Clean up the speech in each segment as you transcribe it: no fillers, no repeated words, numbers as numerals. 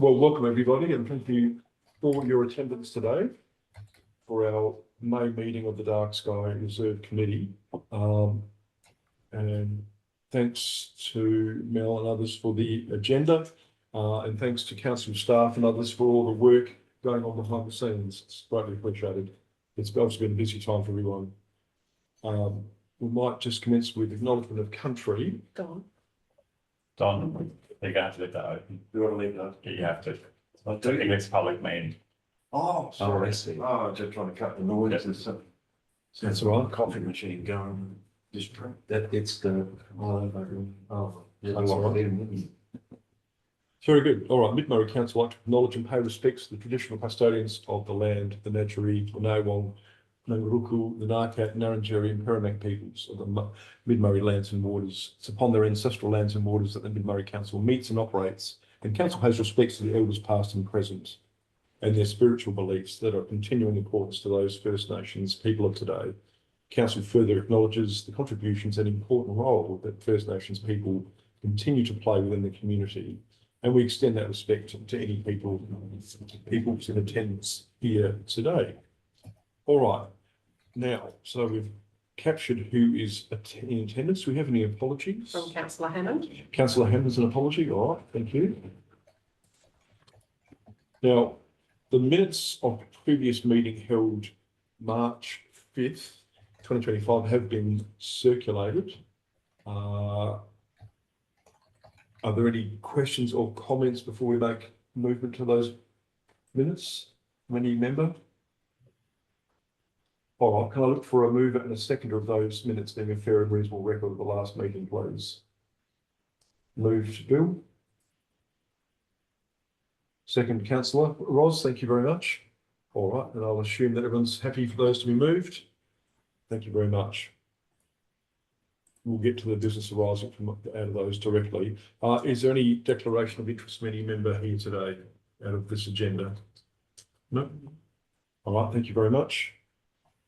Well, welcome everybody, and thank you for your attendance today for our May meeting of the Dark Sky Reserve Committee. And thanks to Mel and others for the agenda, and thanks to council staff and others for all the work going on behind the scenes. It's greatly appreciated. It's obviously been a busy time for everyone. We might just commence with acknowledgement of country. Don, you're going to have to leave that open. You want to leave that? Yeah, you have to. I think it's a public meeting. Oh, sorry. I see. Oh, just trying to cut the noise. That's all right. Coffee machine going. Just that it's the. Oh, yeah, That's all right. Very good. All right, Mid-Murray Council like to acknowledge and pay respects to the traditional custodians of the land, the Nadgeri, the Nawong, Nangaruku, the Narkat, Narrandjeri and Paramak peoples of the Mid-Murray lands and waters. It's upon their ancestral lands and waters that the Mid-Murray Council meets and operates, and Council has respects to the elders past and present and their spiritual beliefs that are of continuing importance to those First Nations people of today. Council further acknowledges the contributions and important role that First Nations people continue to play within the community, and we extend that respect to any people in attendance here today. All right, now, so we've captured who is in attendance. Do we have any apologies? from Councillor Hammond. Councillor Hammond's an apology. All right, thank you. Now, the minutes of the previous meeting held March 5th, 2025 have been circulated. Are there any questions or comments before we make movement to those minutes? Any member? All right, can I look for a mover and a seconder of those minutes being a fair and reasonable record of the last meeting, please? Moved, Bill. Second, Councillor Ros, thank you very much. All right, and I'll assume that everyone's happy for those to be moved. Thank you very much. We'll get to the business arising from out of those directly. Is there any declaration of interest from any member here today out of this agenda? No? All right, thank you very much.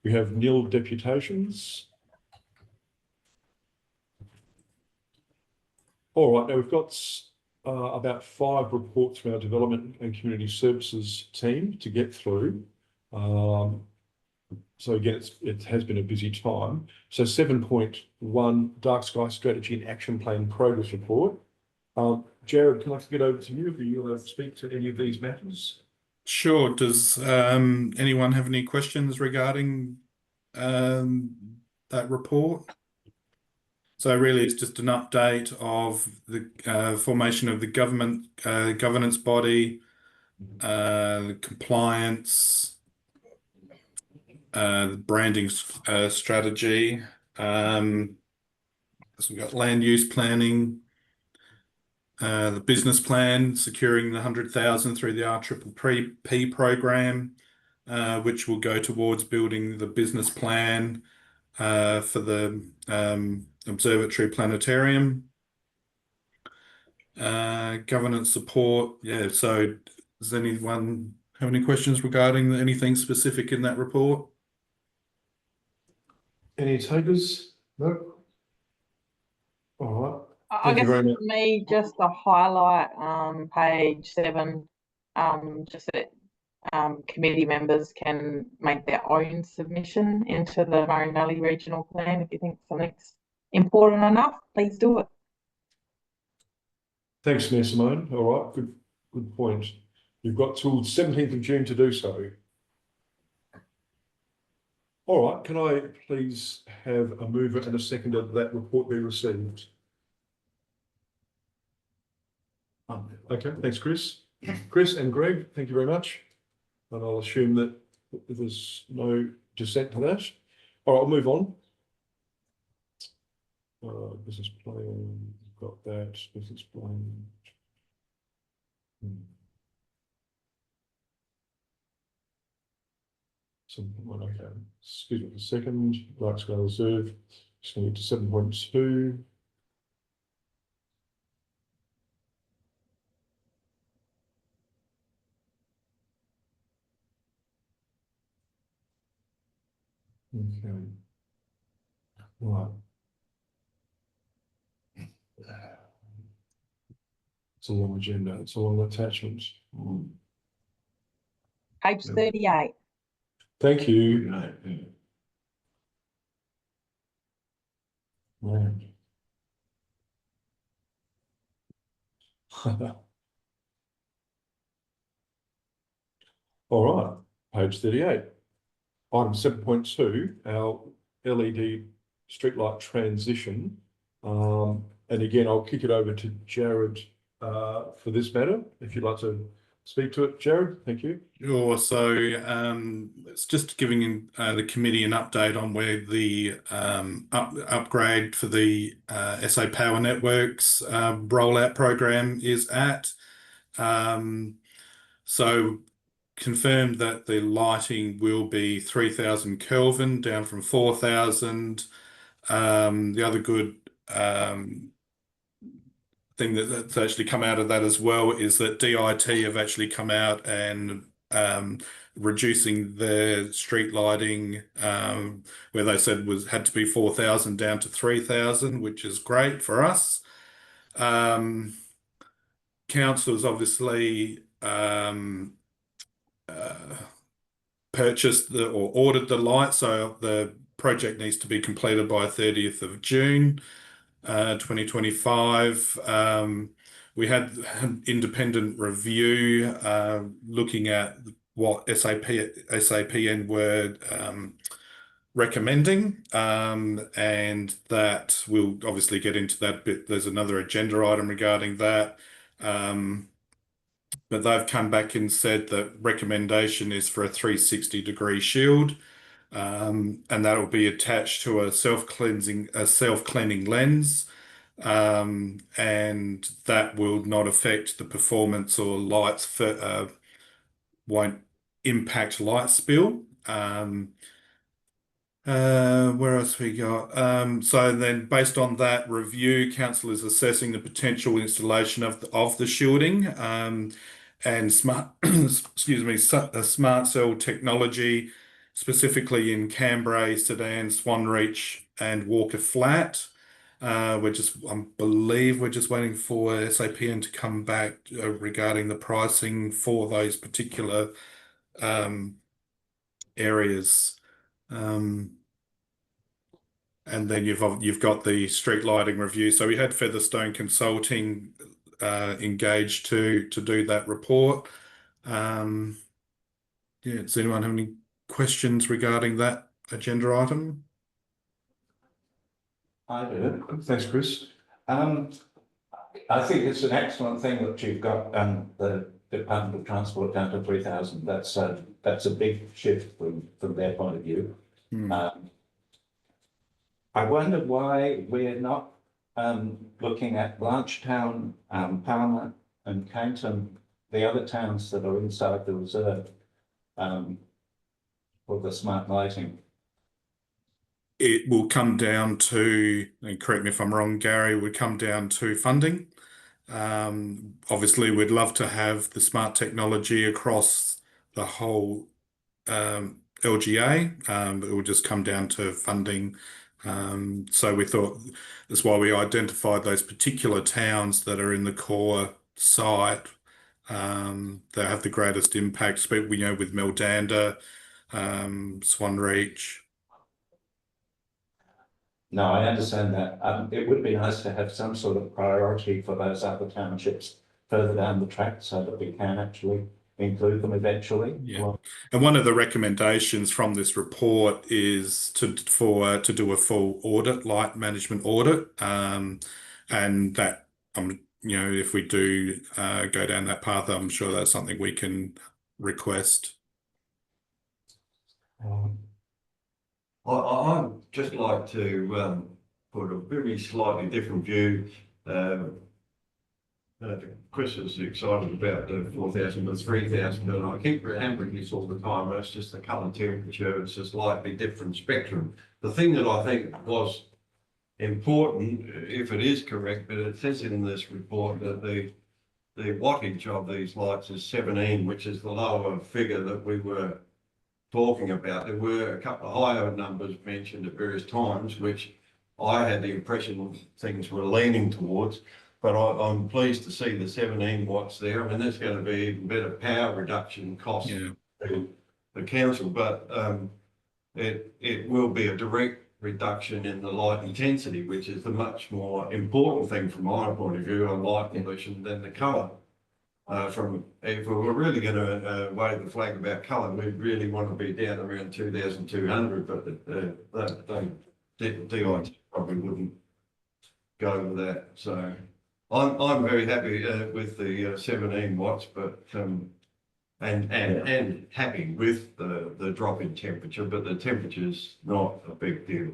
We have nil deputations. All right, now we've got about 5 reports from our Development and Community Services team to get through. So again, it has been a busy time. So 7.1 Dark Sky Strategy and Action Plan Progress Report. Jared, can I get over to you? Are you allowed to speak to any of these matters? Sure. Does anyone have any questions regarding that report? So really it's just an update of the formation of the governance body, compliance, the branding strategy. So we've got land use planning, the business plan, securing the 100,000 through the RPPP program, which will go towards building the business plan for the observatory planetarium. Governance support. Yeah, so does anyone have any questions regarding anything specific in that report? Any takers? No? All right. I Thank you guess very much. for me, just to highlight page 7, just that committee members can make their own submission into the Murray Valley Regional Plan. If you think something's important enough, please do it. Thanks, Mayor Simone. All right, good point. You've got till 17th of June to do so. All right, can I please have a mover and a seconder that report be received? Okay, thanks, Chris. Chris and Greg, thank you very much. And I'll assume that there's no dissent to that. All right, I'll move on. Business plan, got that. Business plan. Okay, excuse me for a second. Dark Sky Reserve. Just going to get to 7.2. Okay. Right. It's a long agenda. It's a long attachment. Page Yeah. 38. Thank you. Right, yeah. Man. All right, page 38. Item 7.2, our LED streetlight transition. And again, I'll kick it over to Jared for this matter. If you'd like to speak to it, Jared, thank you. Sure. So it's just giving the committee an update on where the upgrade for the SA Power Networks rollout program is at. So confirmed that the lighting will be 3,000 Kelvin down from 4,000. The other good thing that's actually come out of that as well is that DIT have actually come out and reducing their street lighting where they said had to be 4,000 down to 3,000, which is great for us. Council's obviously purchased or ordered the light, so the project needs to be completed by 30th of June 2025. We had an independent review looking at what SAPN were recommending, and that we'll obviously get into that bit. There's another agenda item regarding that. But they've come back and said that recommendation is for a 360-degree shield, and that will be attached to a self-cleaning lens, and that will not affect the performance or lights for won't impact light spill. Where else we got? So then based on that review, council is assessing the potential installation of the shielding and smart excuse me, smart cell technology, specifically in Cambrai, Sedan, Swanreach and Walker Flat. I believe we're just waiting for SAPN to come back regarding the pricing for those particular areas. And then you've got the street lighting review. So we had Featherstone Consulting engaged to do that report. Yeah, does anyone have any questions regarding that agenda item? I do. Thanks, Chris. I think it's an excellent thing that you've got the Department of Transport down to 3,000. That's a big shift from their point of view. I wonder why we're not looking at Blanchetown, Palmer and Cainton, the other towns that are inside the reserve for the smart lighting. It will come down to, and correct me if I'm wrong, Gary, would come down to funding. Obviously, we'd love to have the smart technology across the whole LGA, but it will just come down to funding. So we thought that's why we identified those particular towns that are in the core site that have the greatest impact. We know with Meldanda, Swanreach. No, I understand that. It would be nice to have some sort of priority for those other townships further down the track so that we can actually include them eventually. Yeah. Well, And one of the recommendations from this report is to do a full audit, light management audit, and that if we do go down that path, I'm sure that's something we can request. I'd just like to put a very slightly different view. Chris is excited about the 4,000 to 3,000, and I keep remembering this all the time. It's just the colour temperature, it's a slightly different spectrum. The thing that I think was important, if it is correct, but it says in this report that the wattage of these lights is 17, which is the lower figure that we were talking about. There were a couple of higher numbers mentioned at various times, which I had the impression things were leaning towards. but I'm pleased to see the 17 watts there. I mean, that's going to be even better power reduction cost Yeah. to the council, but it will be a direct reduction in the light intensity, which is the much more important thing from my point of view on light pollution than the colour. If we were really going to wave the flag about colour, we'd really want to be down around 2,200, but the DIT probably wouldn't go with that. So I'm very happy with the 17 watts, but and happy with the drop in temperature, but the temperature's not a big deal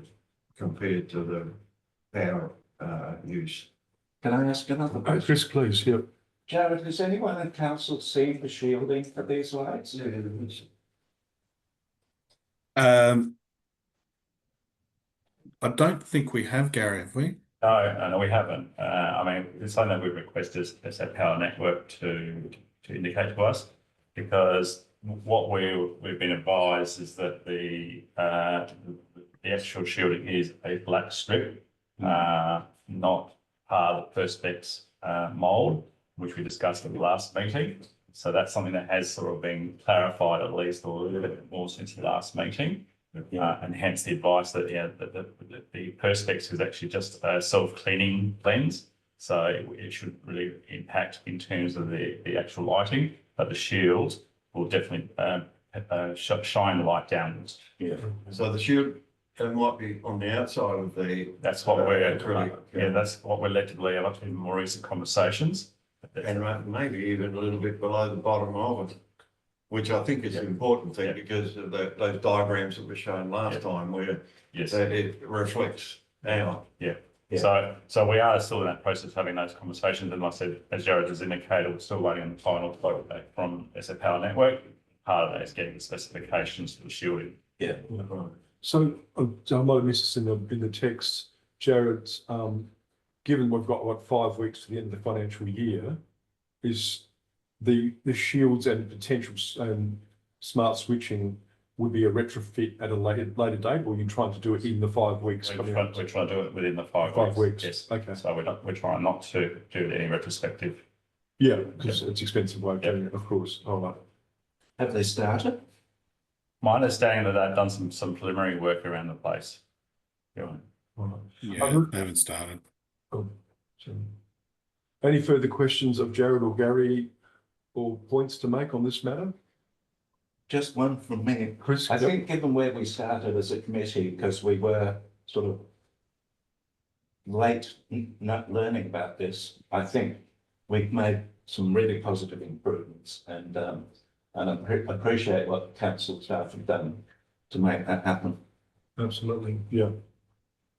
compared to the power use. Can I ask another question? Chris, please, yeah. Jared, has anyone in council seen the shielding for these lights? I don't think we have, Gary, have we? No, we haven't. I mean, it's something that we've requested as our power network to indicate to us, because what we've been advised is that the actual shielding is a black strip, not part of the Perspex mould, which we discussed at the last meeting. So that's something that has sort of been clarified at least a little bit more since the last meeting. And hence the advice that the Perspex is actually just a self-cleaning lens, so it should really impact in terms of the actual lighting, but the shield will definitely shine the light downwards. Yeah. So the shield might be on the outside of the. That's what we're acrylic, that's what we're led to believe after more recent conversations. And maybe even a little bit below the bottom of it, which I think is an important thing, because of those diagrams that were shown last time where Yes. it reflects now. Yeah. Yeah. So we are still in that process of having those conversations, and like I said, as Jared has indicated, we're still waiting on the final quote back from SA Power Network. Part of that is getting the specifications for the shielding. Yeah. So I might have missed this in the text, Jared, given we've got what 5 weeks to the end of the financial year, is the shields and potential smart switching would be a retrofit at a later date, or are you trying to do it in the 5 weeks? We're trying to do it within the 5 5 weeks. Yes. Okay. So we're trying not to do any retrospective. Yeah, because it's expensive way of doing it, of course. All right. Have they started? My understanding that they've done some preliminary work around the place. Yeah. All right. Yeah, they haven't started. Cool. So, any further questions of Jared or Gary, or points to make on this matter? Just one from me. Chris? I Yep. think given where we started as a committee, because we were sort of late not learning about this, I think we've made some really positive improvements, and I appreciate what the council staff have done to make that happen. Absolutely, yeah.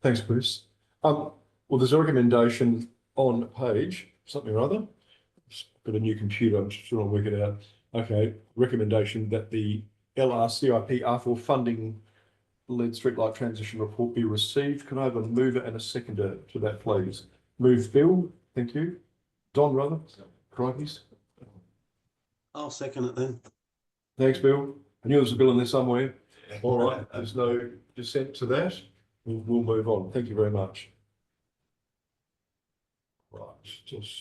Thanks, Chris. Well, there's a recommendation on page, something or other. Just got a new computer, I'm just trying to work it out. Okay, recommendation that the LRCIP R4 funding lead streetlight transition report be received. Can I have a mover and a seconder to that, please? Move Bill, thank you. Don, rather. Crikey's. I'll second it then. Thanks, Bill. I knew there was a bill in there somewhere. All right, there's no dissent to that. We'll move on. Thank you very much. Right, just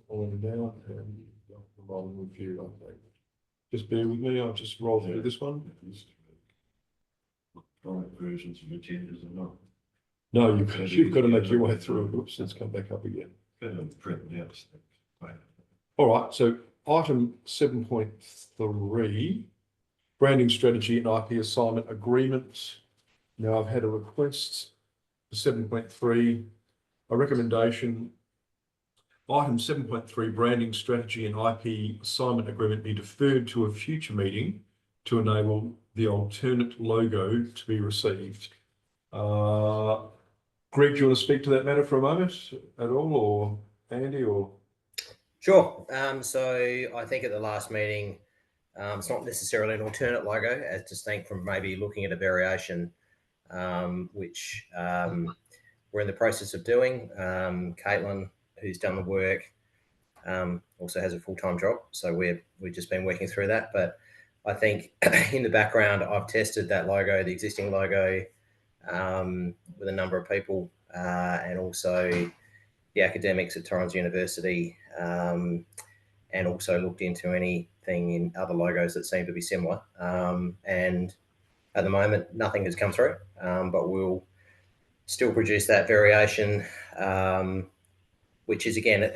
following down and rolling with you, I think. Just bear with me, I'll just roll through this one. Right versions of agendas or not. No, you've got to make your way through. Oops, let's come back up again. Print out. All right, so item 7.3, branding strategy and IP assignment agreement. Now I've had a request for 7.3, a recommendation. Item 7.3, branding strategy and IP assignment agreement be deferred to a future meeting to enable the alternate logo to be received. Greg, do you want to speak to that matter for a moment at all, or Andy, or? Sure. So I think at the last meeting, it's not necessarily an alternate logo, as distinct from maybe looking at a variation, which we're in the process of doing. Caitlin, who's done the work, also has a full-time job, so we've just been working through that. But I think in the background, I've tested that logo, the existing logo, with a number of people, and also the academics at Torrens University, and also looked into anything in other logos that seem to be similar. And at the moment, nothing has come through, but we'll still produce that variation, which is, again,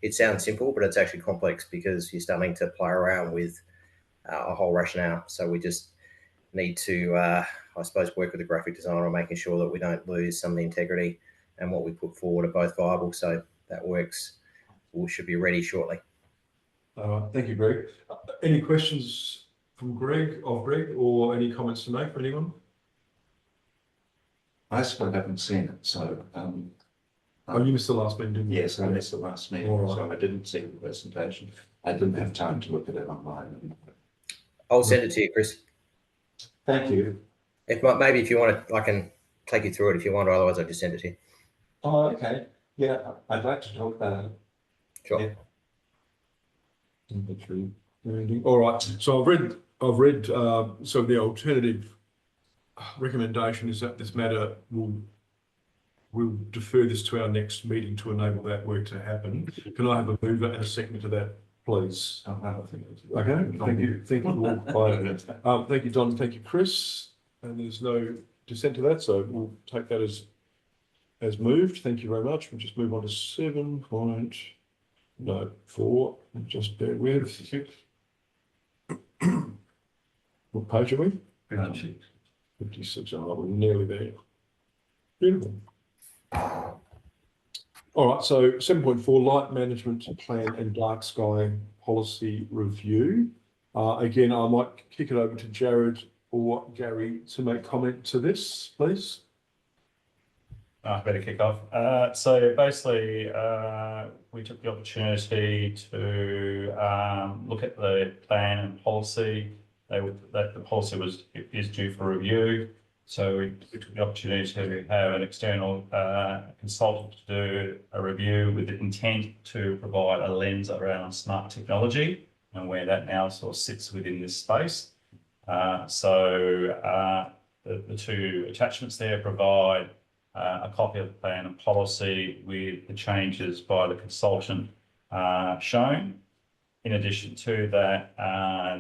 it sounds simple, but it's actually complex because you're starting to play around with a whole rationale. So we just need to, I suppose, work with the graphic designer on making sure that we don't lose some of the integrity, and what we put forward are both viable. So that works. We should be ready shortly. Thank you, Greg. Any questions from Greg, or any comments to make for anyone? I still haven't seen it, so, Oh, you missed the last meeting, didn't you? yes, I missed the last meeting, All right. so I didn't see the presentation. I didn't have time to look at it online. I'll send it to you, Chris. Thank you. Maybe if you want to, I can take you through it if you want, or otherwise I'll just send it to you. Oh, okay. Yeah, I'd like to talk about it. Sure. Yeah. All right, so I've read, so the alternative recommendation is that this matter we'll defer this to our next meeting to enable that work to happen. Can I have a mover and a second to that, please? Okay, thank you all. Thank you, Don, thank you, Chris, and there's no dissent to that, so we'll take that as moved. Thank you very much. We'll just move on to 7.4. Just bear with. What page are we? 56. Oh, we're nearly there. Beautiful. All right, so 7.4, light management plan and dark sky policy review. Again, I might kick it over to Jared or Gary to make comment to this, please. I better kick off. So basically, we took the opportunity to look at the plan and policy. That the policy is due for review. So we took the opportunity to have an external consultant to do a review with the intent to provide a lens around smart technology and where that now sort of sits within this space. The two attachments there provide a copy of the plan and policy with the changes by the consultant shown. In addition to that,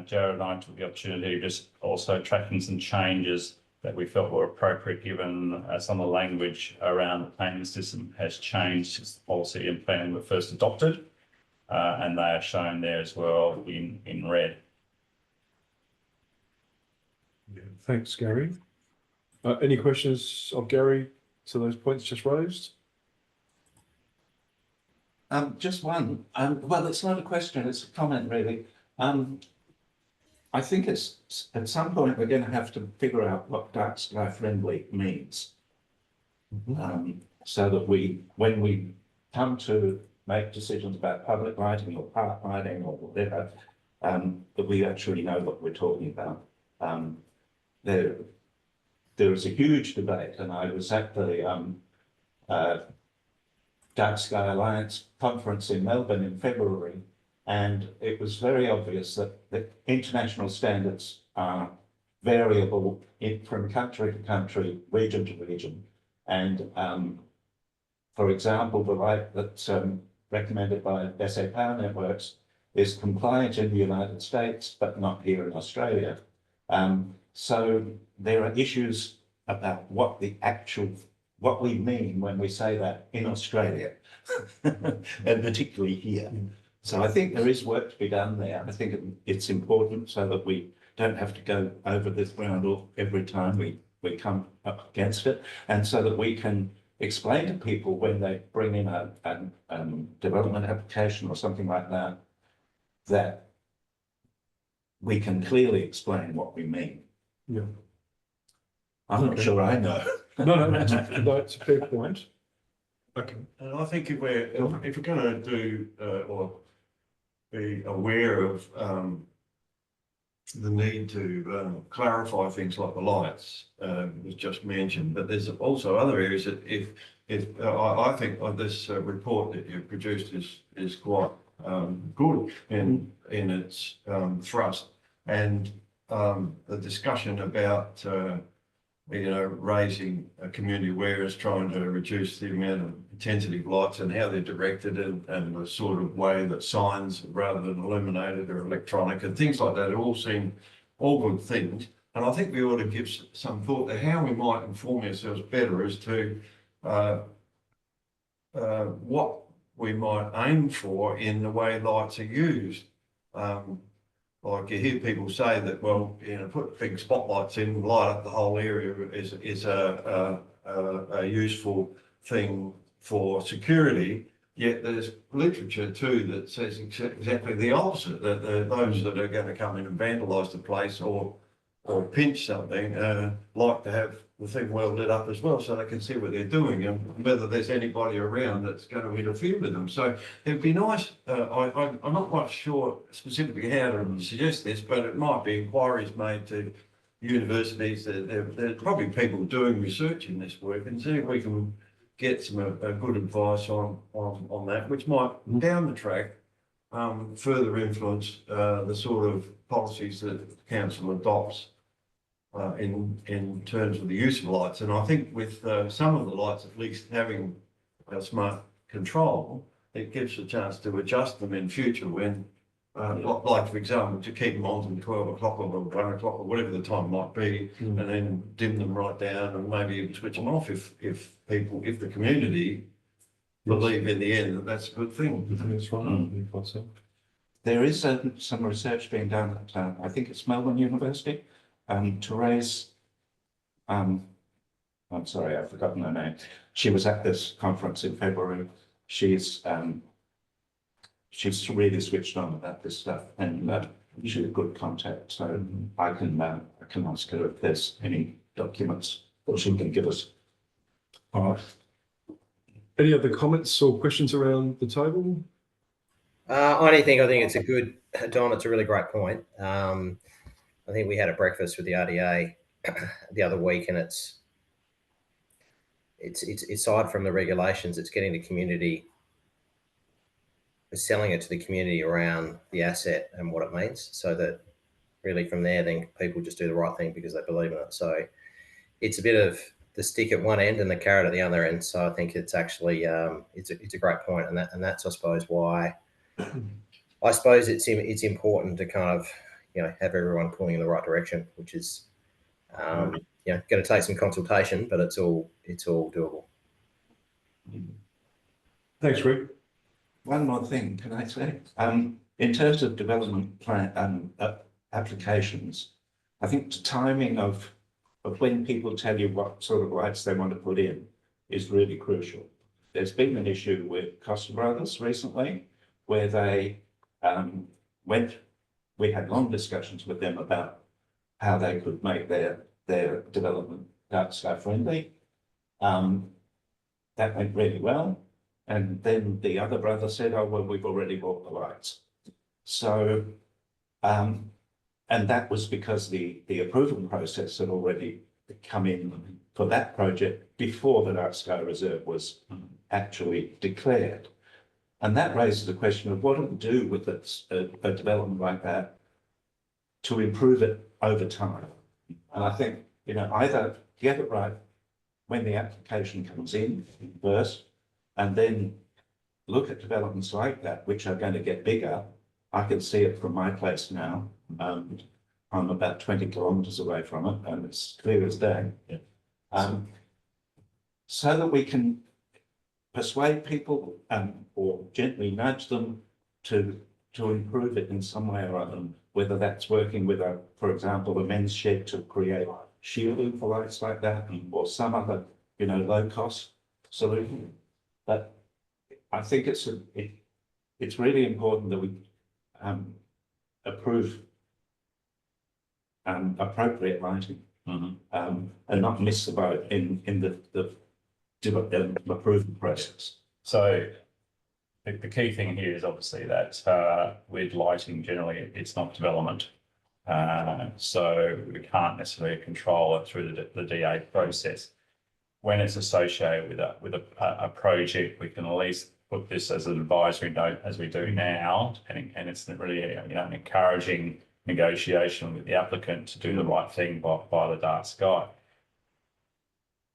Jared and I took the opportunity of just also tracking some changes that we felt were appropriate given some of the language around the planning system has changed since the policy and plan were first adopted, and they are shown there as well in red. Yeah, thanks, Gary. Any questions of Gary to those points just raised? Just one. Well, it's not a question, it's a comment, really. I think it's at some point we're going to have to figure out what dark sky friendly means. So that when we come to make decisions about public lighting or park lighting or whatever, that we actually know what we're talking about. There is a huge debate, and I was at the Dark Sky Alliance conference in Melbourne in February, and it was very obvious that the international standards are variable from country to country, region to region. And for example, the light that's recommended by SA Power Networks is compliant in the United States, but not here in Australia. So there are issues about what we mean when we say that in Australia, and particularly here. So I think there is work to be done there. I think it's important so that we don't have to go over this ground every time we come up against it, and so that we can explain to people when they bring in a development application or something like that, that we can clearly explain what we mean. Yeah. I'm not sure I know. No, it's a fair point. Okay. And I think if we're going to do or be aware of the need to clarify things like the lights was just mentioned, but there's also other areas that I think this report that you've produced is quite good in its thrust, and the discussion about raising community awareness, trying to reduce the amount of intensity of lights and how they're directed and the sort of way that signs rather than illuminated or electronic and things like that all seem all good things. And I think we ought to give some thought to how we might inform ourselves better as to what we might aim for in the way lights are used. Like you hear people say that, well, put big spotlights in, light up the whole area is a useful thing for security. Yet there's literature too that says exactly the opposite. That those that are going to come in and vandalise the place or pinch something like to have the thing well lit up as well, so they can see what they're doing and whether there's anybody around that's going to interfere with them. So it'd be nice. I'm not quite sure specifically how to suggest this, but it might be inquiries made to universities. There's probably people doing research in this work, and see if we can get some good advice on that, which might down the track further influence the sort of policies that the council adopts in terms of the use of lights. And I think with some of the lights, at least having a smart control, it gives a chance to adjust them in future when, like for example, to keep them on from 12 o'clock or 1 o'clock or whatever the time might be, and then dim them right down and maybe even switch them off if the community believe in the end that that's a good thing. That's right. There is some research being done at, I think it's Melbourne University, to raise, I'm sorry, I've forgotten her name. She was at this conference in February. She's really switched on about this stuff, and she's a good contact. So I can ask her if there's any documents that she can give us. All right. Any other comments or questions around the table? I think it's a good, Don, it's a really great point. I think we had a breakfast with the RDA the other week, and it's aside from the regulations, it's getting the community, selling it to the community around the asset and what it means, so that really from there, then people just do the right thing because they believe in it. So it's a bit of the stick at one end and the carrot at the other end. So I think it's actually it's a great point, and that's I suppose why it's important to kind of have everyone pulling in the right direction, which is going to take some consultation, but it's all doable. Thanks, Rick. One more thing, can I say? In terms of development plan applications, I think the timing of when people tell you what sort of lights they want to put in is really crucial. There's been an issue with Costa Brothers recently, where they we had long discussions with them about how they could make their development dark sky friendly. That went really well. And then the other brother said, oh, well, we've already bought the lights. So, and that was because the approval process had already come in for that project before the Dark Sky Reserve was actually declared. And that raises the question of what do we do with a development like that to improve it over time. And I think, either get it right when the application comes in first, and then look at developments like that, which are going to get bigger. I can see it from my place now. I'm about 20 kilometres away from it, and it's clear as day. Yeah. So that we can persuade people or gently nudge them to improve it in some way or other, whether that's working with for example, a men's shed to create shielding for lights like that, or some other, low cost solution. But I think it's really important that we approve appropriate lighting, and not miss the boat in the approval process. So the key thing here is obviously that with lighting generally it's not development, so we can't necessarily control it through the DA process. When it's associated with a project, we can at least put this as an advisory note as we do now, and it's really encouraging negotiation with the applicant to do the right thing by the dark sky.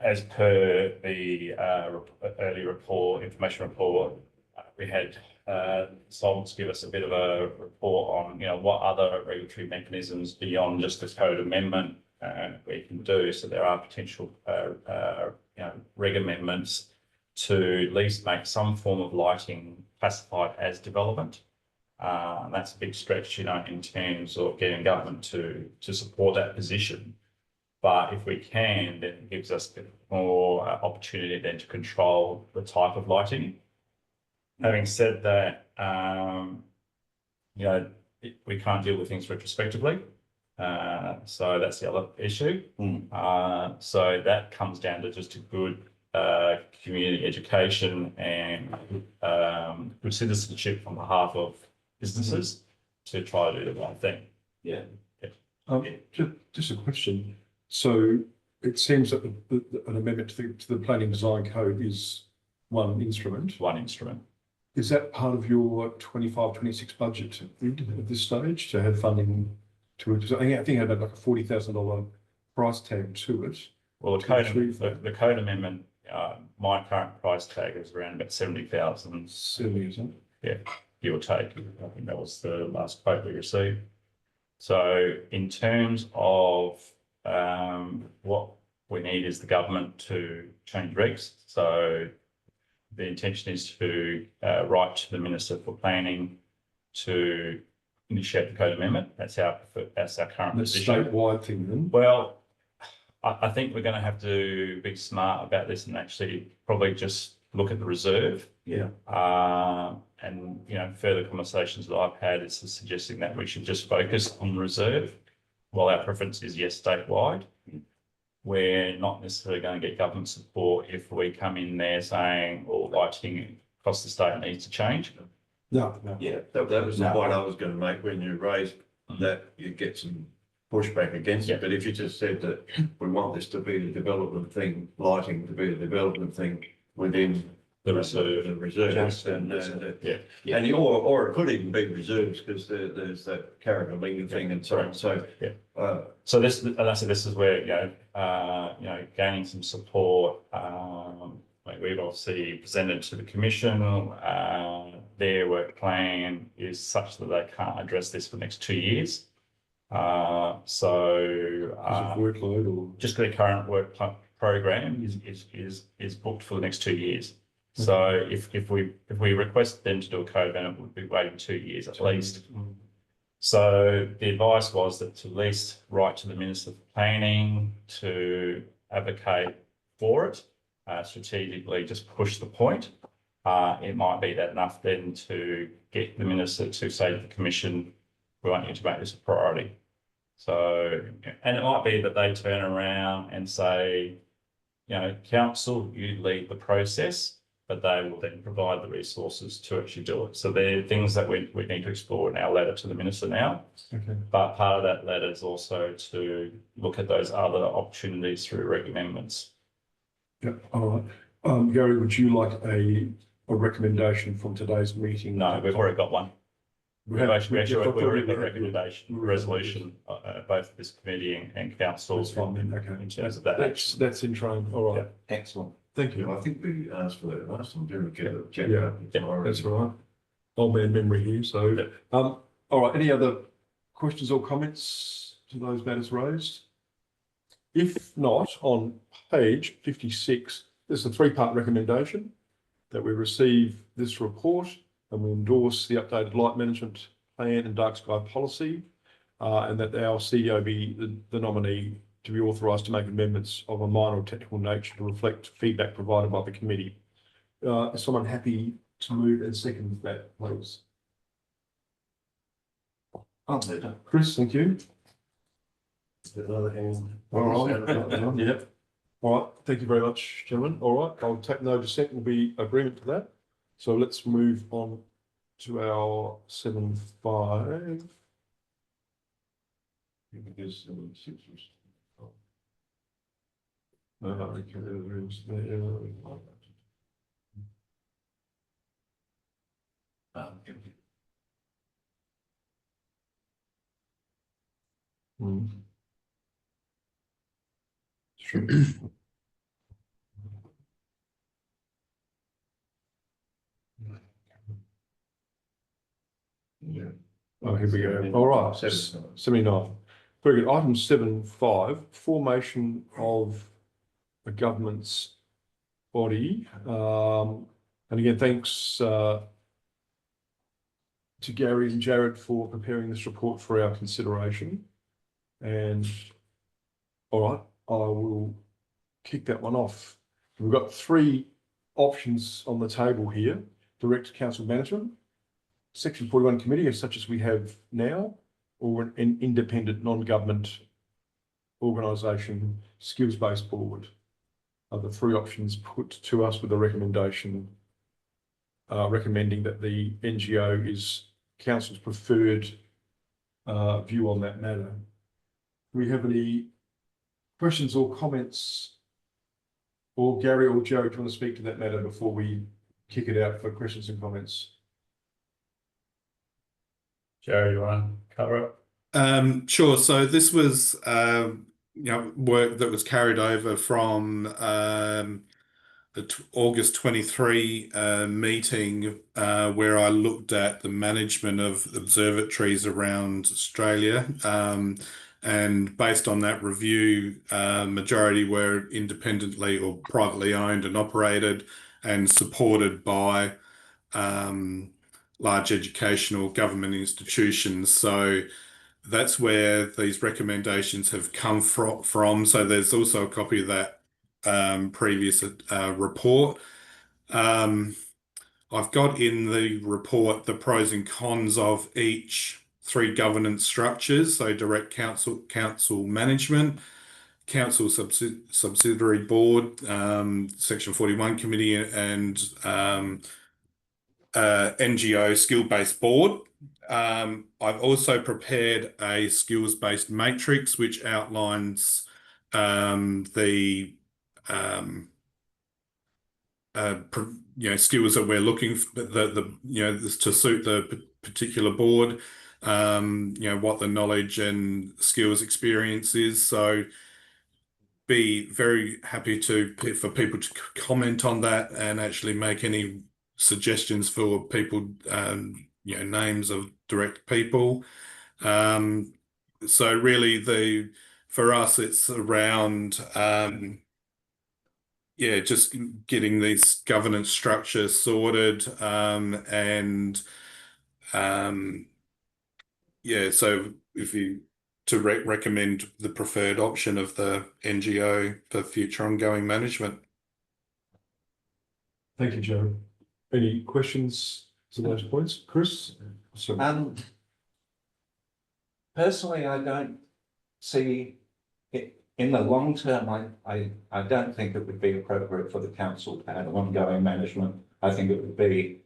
as per the early report, information report, we had Solomons give us a bit of a report on, what other regulatory mechanisms beyond just the code amendment we can do. So there are potential, reg amendments to at least make some form of lighting classified as development. And that's a big stretch, in terms of getting government to support that position. But if we can, then it gives us a bit more opportunity then to control the type of lighting. Having said that, we can't deal with things retrospectively. So that's the other issue. So that comes down to just a good community education and good citizenship on behalf of businesses to try to do the right thing. Yeah. Just a question. So it seems that an amendment to the planning design code is one instrument. One instrument. Is that part of your 25-26 budget at this stage to have funding to it? I think it had like a $40,000 price tag to it. Well, the to code, achieve that. the code amendment, my current price tag is around about 70,000. Silly, isn't it? Give or take. I think that was the last quote we received. So in terms of what we need is the government to change regs. So the intention is to write to the Minister for Planning to initiate the code amendment. That's our current That's a position. statewide thing then. Well, I think we're going to have to be smart about this and actually probably just look at the reserve. Yeah. And further conversations that I've had is suggesting that we should just focus on the reserve, while our preference is yes, statewide. We're not necessarily going to get government support if we come in there saying all lighting across the state needs to change. No. Yeah, that was the point I was going to make when you raised that you get some pushback against it. But if you just said that we want this to be the development thing, lighting to be the development thing within The reserve. the reserves, and or it could even be reserves because there's that Carrigalinga thing and so on. So So this is where gaining some support. We've obviously presented to the commission. Their work plan is such that they can't address this for the next 2 years. Is it workload or? Just their current work program is booked for the next 2 years. So if we request them to do a code amendment, we'll be waiting 2 years at least. So the advice was that to at least write to the Minister for Planning to advocate for it, strategically just push the point. It might be that enough then to get the Minister to say to the Commission, we want you to make this a priority. So, and it might be that they turn around and say, council, you lead the process, but they will then provide the resources to actually do it. So they're things that we need to explore in our letter to the Minister now. Okay. But part of that letter is also to look at those other opportunities through reg amendments. Yeah, all right. Gary, would you like a recommendation from today's meeting? No, we've already got one. We've already got a recommendation, resolution, both this committee and council. That's fine then, okay. In terms of that. That's in train, all right. Excellent. Thank you. I think we asked for that last time, didn't we? Get a check Yeah, out. that's right. Old man memory here, so, all right, any other questions or comments to those matters raised? If not, on page 56, there's a three-part recommendation that we receive this report and we endorse the updated light management plan and dark sky policy, and that our CEO be the nominee to be authorised to make amendments of a minor or technical nature to reflect feedback provided by the committee. Is someone happy to move and second that, please? Chris, thank you. Another hand. All right. Yep. All right. Thank you very much, gentlemen. All right. I'll take no dissent. Will be agreement to that. So let's move on to our 7.5. Because 7.6 was. Okay, there is there. Sure. Oh, here we go. All right, 79. Very good. Item 7.5, formation of a government's body. And again, thanks to Gary and Jared for preparing this report for our consideration. And all right, I will kick that one off. We've got 3 options on the table here: direct council management, Section 41 committee, such as we have now, or an independent non-government organisation, skills-based board. Are the 3 options put to us with a recommendation recommending that the NGO is council's preferred view on that matter. Do we have any questions or comments? Or Gary or Joe, do you want to speak to that matter before we kick it out for questions and comments? Joe, you want to cover it? Sure. So this was, work that was carried over from the August 23 meeting where I looked at the management of observatories around Australia. And based on that review, majority were independently or privately owned and operated and supported by large educational government institutions. So that's where these recommendations have come from. So there's also a copy of that previous report. I've got in the report the pros and cons of each 3 governance structures. So direct council management, council subsidiary board, Section 41 committee, and NGO skill-based board. I've also prepared a skills-based matrix which outlines the skills that we're looking for, to suit the particular board. What the knowledge and skills experience is. So be very happy for people to comment on that and actually make any suggestions for people, names of direct people. So really for us, it's around, just getting these governance structures sorted, so if you recommend the preferred option of the NGO for future ongoing management. Thank you, Joe. Any questions to those points? Chris? Sorry. Personally, I don't see it in the long term. I don't think it would be appropriate for the council to have ongoing management. I think it would be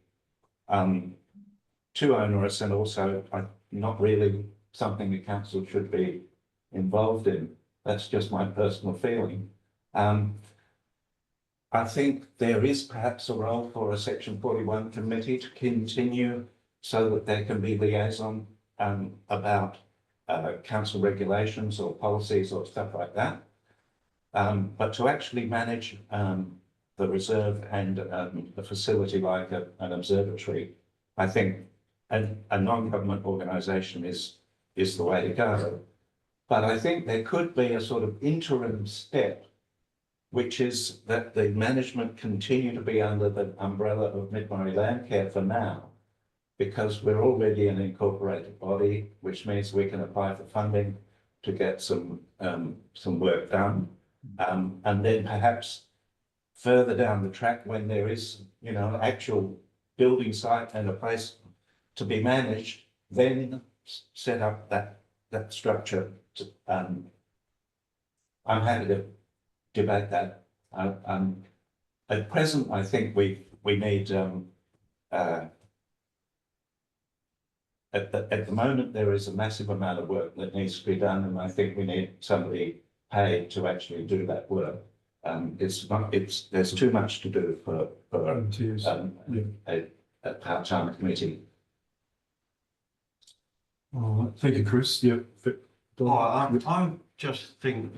too onerous, and also not really something the council should be involved in. That's just my personal feeling. I think there is perhaps a role for a Section 41 committee to continue so that there can be liaison about council regulations or policies or stuff like that. But to actually manage the reserve and the facility like an observatory, I think a non-government organisation is the way to go. But I think there could be a sort of interim step, which is that the management continue to be under the umbrella of Mid-Murray Landcare for now, because we're already an incorporated body, which means we can apply for funding to get some work done. And then perhaps further down the track, when there is, an actual building site and a place to be managed, then set up that structure. I'm happy to debate that. At present, I think we need at the moment there is a massive amount of work that needs to be done, and I think we need somebody paid to actually do that work. There's too much to do for a part-time committee. All right. Thank you, Chris. Yeah. I just think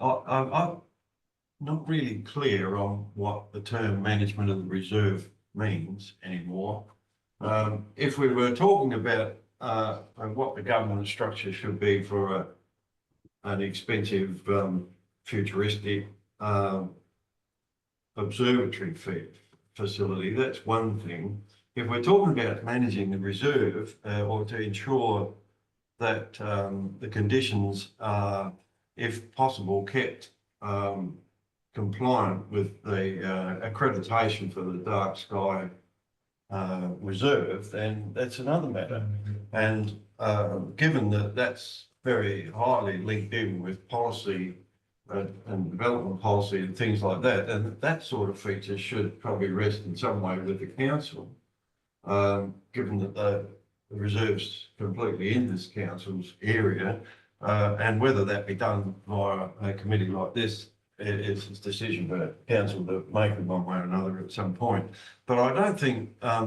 I'm not really clear on what the term management of the reserve means anymore. If we were talking about what the governance structure should be for an expensive futuristic observatory facility, that's one thing. If we're talking about managing the reserve or to ensure that the conditions are, if possible, kept compliant with the accreditation for the dark sky reserve, then that's another matter. And given that that's very highly linked in with policy and development policy and things like that, then that sort of feature should probably rest in some way with the council, given that the reserve's completely in this council's area, and whether that be done via a committee like this is a decision for the council to make it one way or another at some point. But I don't think, I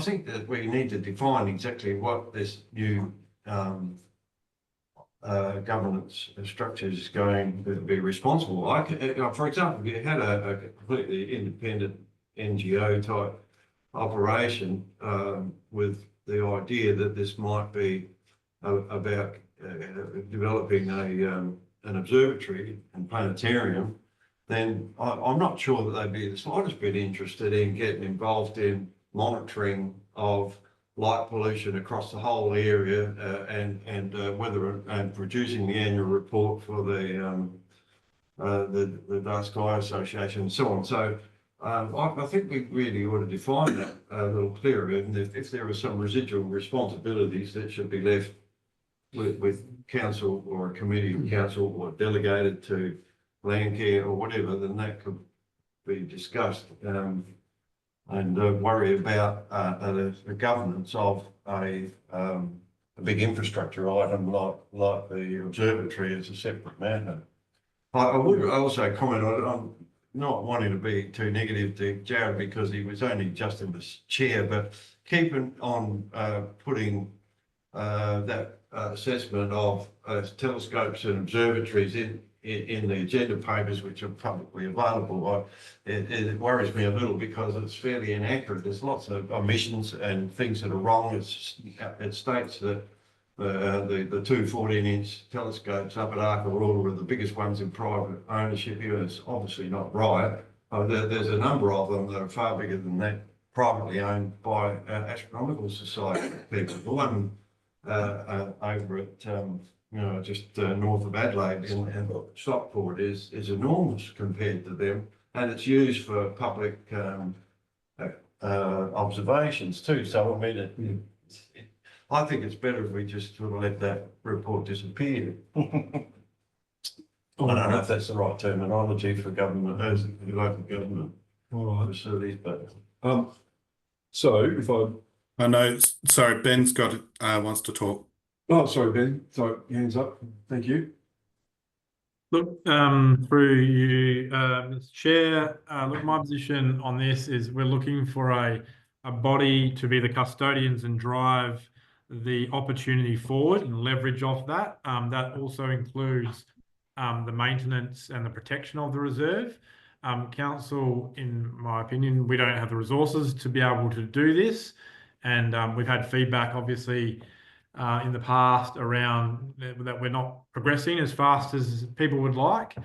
think that we need to define exactly what this new governance structure is going to be responsible. Like, for example, if you had a completely independent NGO type operation with the idea that this might be about developing an observatory and planetarium, then I'm not sure that they'd be the slightest bit interested in getting involved in monitoring of light pollution across the whole area and whether and producing the annual report for the Dark Sky Association and so on. So I think we really ought to define that a little clearer, and if there are some residual responsibilities that should be left with council or a committee of council or delegated to Landcare or whatever, then that could be discussed and worry about the governance of a big infrastructure item like the observatory as a separate matter. I would also comment on not wanting to be too negative to Jared because he was only just in the chair, but keeping on putting that assessment of telescopes and observatories in the agenda papers, which are publicly available. It worries me a little because it's fairly inaccurate. There's lots of omissions and things that are wrong. It states that the two 14-inch telescopes up at Arkaroola are the biggest ones in private ownership here. It's obviously not right. There's a number of them that are far bigger than that, privately owned by Astronomical Society people. The one over at just north of Adelaide and Stockport is enormous compared to them, and it's used for public observations too. So I mean, I think it's better if we just sort of let that report disappear. I don't know if that's the right terminology for government, as local government facilities, but so if I know, sorry, Ben's got wants to talk. Oh, sorry, Ben. Sorry, hands up. Thank you. Look, through you, Mr. Chair, look, my position on this is we're looking for a body to be the custodians and drive the opportunity forward and leverage off that. That also includes the maintenance and the protection of the reserve. Council, in my opinion, we don't have the resources to be able to do this. And we've had feedback, obviously, in the past around that we're not progressing as fast as people would like.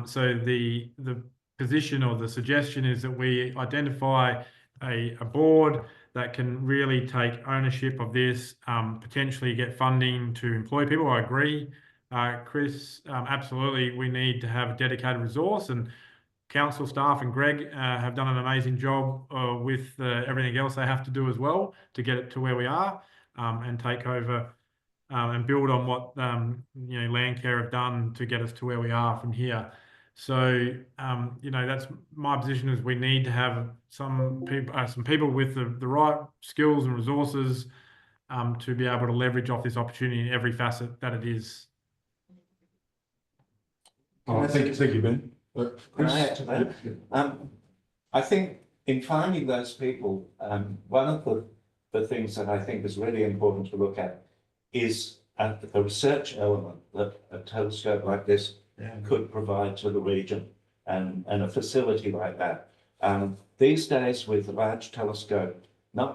So the position or the suggestion is that we identify a board that can really take ownership of this, potentially get funding to employ people. I agree, Chris, absolutely. We need to have a dedicated resource, and council staff and Greg have done an amazing job with everything else they have to do as well to get it to where we are. And take over and build on what Landcare have done to get us to where we are from here. So that's my position, is we need to have some people with the right skills and resources to be able to leverage off this opportunity in every facet that it is. Thank you, Ben. Can I add to that? I think in finding those people, one of the things that I think is really important to look at is the research element that a telescope like this could provide to the region, and a facility like that. these days with the Large Telescope,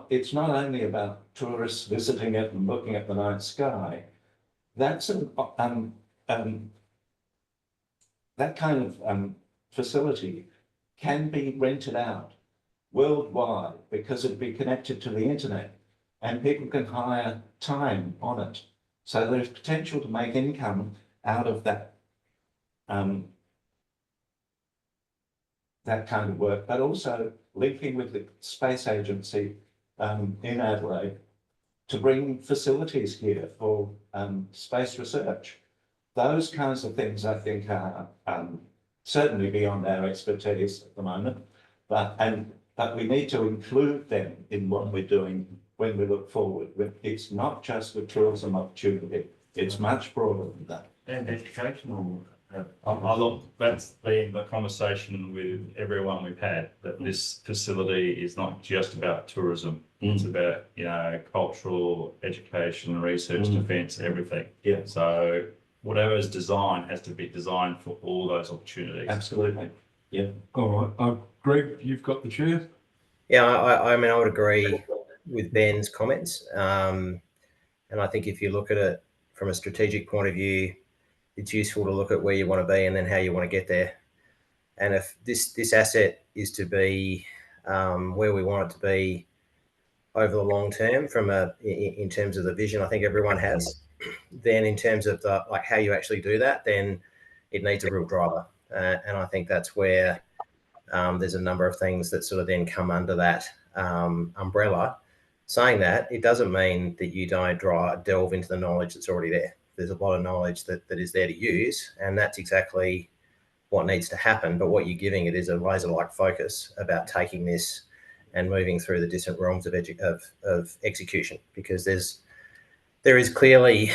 it's not only about tourists visiting it and looking at the night sky. That's that kind of facility can be rented out worldwide because it'd be connected to the internet and people can hire time on it. So there's potential to make income out of that that kind of work, but also linking with the space agency in Adelaide to bring facilities here for space research. Those kinds of things, I think, are certainly beyond our expertise at the moment, but we need to include them in what we're doing when we look forward. It's not just a tourism opportunity; it's much broader than that. And educational. That's been the conversation with everyone we've had, that this facility is not just about tourism. It's about, you know, cultural, education, research, defence, everything. Yeah. So whatever is designed has to be designed for all those opportunities. Absolutely. Yeah. All right. Greg, you've got the chair. Yeah, I mean, I would agree with Ben's comments. And I think if you look at it from a strategic point of view, it's useful to look at where you want to be and then how you want to get there. And if this asset is to be where we want it to be over the long term, in terms of the vision, I think everyone has, then in terms of how you actually do that, then it needs a real driver. And I think that's where there's a number of things that sort of then come under that umbrella. Saying that, it doesn't mean that you don't delve into the knowledge that's already there. There's a lot of knowledge that is there to use, and that's exactly what needs to happen. But what you're giving it is a laser-like focus about taking this and moving through the different realms of execution, because there is clearly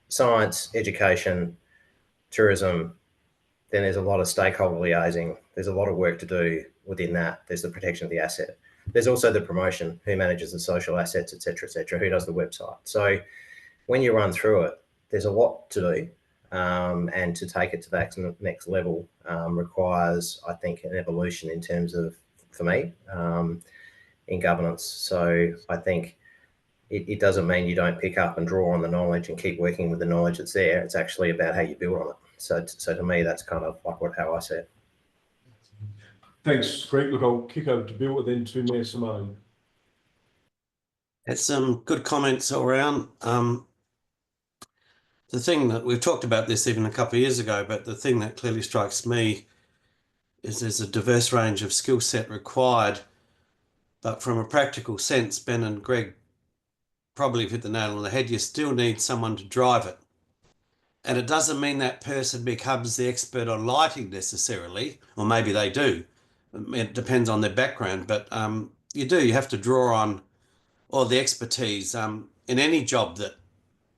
science, education, tourism. Then there's a lot of stakeholder liaising. There's a lot of work to do within that. There's the protection of the asset. There's also the promotion, who manages the social assets, et cetera, who does the website. So when you run through it, there's a lot to do, and to take it to that next level requires, I think, an evolution in terms of, for me, in governance. So I think it doesn't mean you don't pick up and draw on the knowledge and keep working with the knowledge that's there. It's actually about how you build on it. So to me, that's kind of like how I see it. Thanks, Greg. Look, I'll kick over to Bill and then to Mayor Simone. That's some good comments all around. The thing that we've talked about this even a couple of years ago, but the thing that clearly strikes me is there's a diverse range of skill set required. But from a practical sense, Ben and Greg probably hit the nail on the head. You still need someone to drive it. And it doesn't mean that person becomes the expert on lighting necessarily, or maybe they do. It depends on their background, but you have to draw on all the expertise. In any job that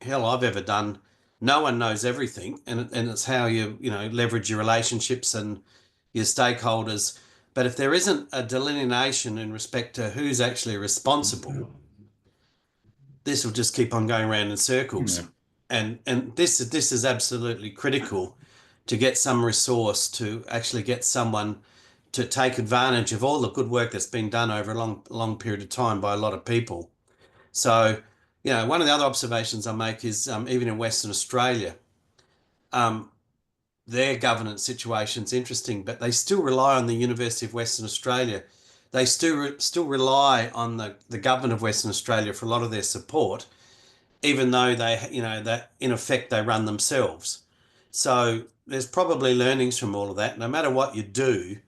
I've ever done, no one knows everything, and it's how you leverage your relationships and your stakeholders. But if there isn't a delineation in respect to who's actually responsible, this will just keep on going around in circles. Yeah. And this is absolutely critical, to get some resource to actually get someone to take advantage of all the good work that's been done over a long period of time by a lot of people. So, one of the other observations I make is even in Western Australia, their governance situation's interesting, but they still rely on the University of Western Australia. They still rely on the government of Western Australia for a lot of their support, even though that in effect they run themselves. So there's probably learnings from all of that. No matter what you do,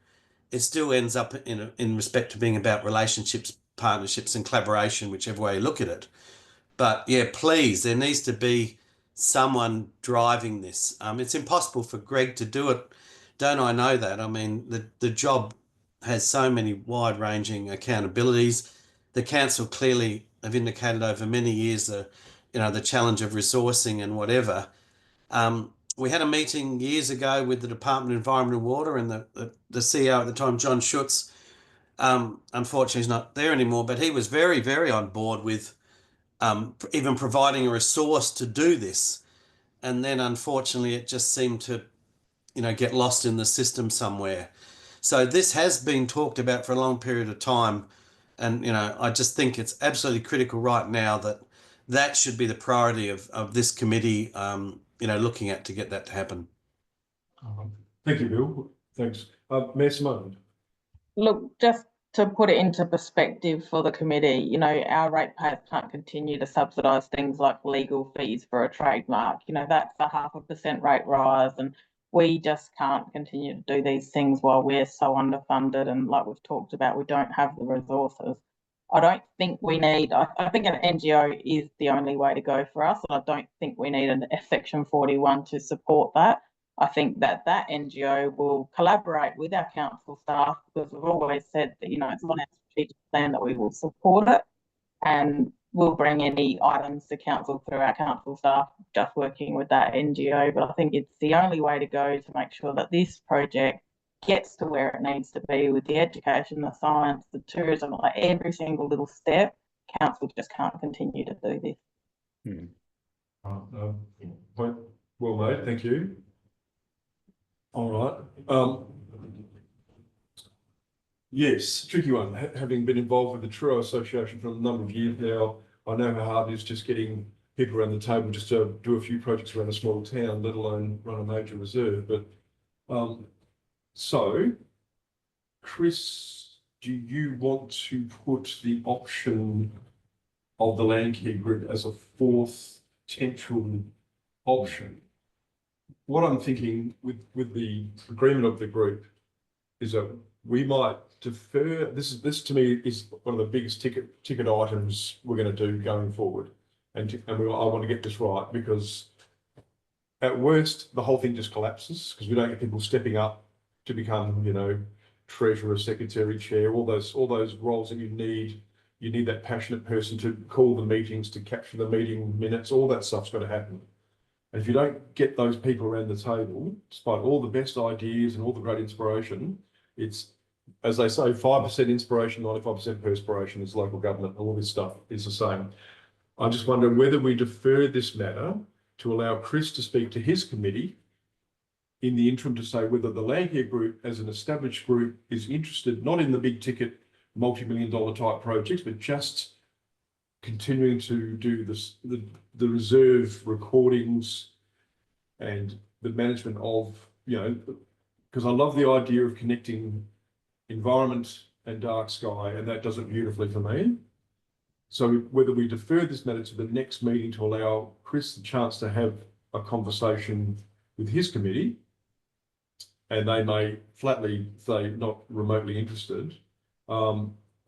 it still ends up in respect to being about relationships, partnerships, and collaboration, whichever way you look at it. But yeah, please, there needs to be someone driving this. It's impossible for Greg to do it. Don't I know that? I mean, the job has so many wide-ranging accountabilities. The council clearly have indicated over many years the challenge of resourcing and whatever. We had a meeting years ago with the Department of Environment and Water, and the CEO at the time, John Schutz. Unfortunately, he's not there anymore, but he was very, very on board with even providing a resource to do this. And then, unfortunately, it just seemed to, get lost in the system somewhere. So this has been talked about for a long period of time. And, I just think it's absolutely critical right now that should be the priority of this committee, looking at to get that to happen. Thank you, Bill. Thanks. Mayor Simone. Look, just to put it into perspective for the committee, our ratepayers can't continue to subsidise things like legal fees for a trademark. That's a 0.5% rate rise, and we just can't continue to do these things while we're so underfunded. And like we've talked about, we don't have the resources. I don't think we need, I think an NGO is the only way to go for us. And I don't think we need a Section 41 to support that. I think that NGO will collaborate with our council staff, because we've always said that, it's on our strategic plan that we will support it, and we'll bring any items to council through our council staff, just working with that NGO. But I think it's the only way to go to make sure that this project gets to where it needs to be, with the education, the science, the tourism, like every single little step. Council just can't continue to do this. Point well made, thank you. All right. Yes, tricky one. Having been involved with the Truro Association for a number of years now, I know how hard it is just getting people around the table just to do a few projects around a small town, let alone run a major reserve. But so, Chris, do you want to put the option of the Landcare Group as a fourth potential option? What I'm thinking with the agreement of the group is that we might defer. This to me is one of the biggest ticket items we're going to do going forward, I want to get this right, because at worst the whole thing just collapses because we don't get people stepping up to become, treasurer, secretary, chair, all those roles that you need. You need that passionate person to call the meetings, to capture the meeting minutes. All that stuff's got to happen. And if you don't get those people around the table, despite all the best ideas and all the great inspiration, it's, as they say, 5% inspiration, 95% perspiration is local government. All this stuff is the same. I just wonder whether we defer this matter to allow Chris to speak to his committee in the interim to say whether the Landcare Group as an established group is interested, not in the big ticket, multi-million-dollar type projects, but just continuing to do this, the reserve recordings and the management of, because I love the idea of connecting environment and dark sky, and that does it beautifully for me. So whether we defer this matter to the next meeting to allow Chris the chance to have a conversation with his committee, and they may flatly say not remotely interested.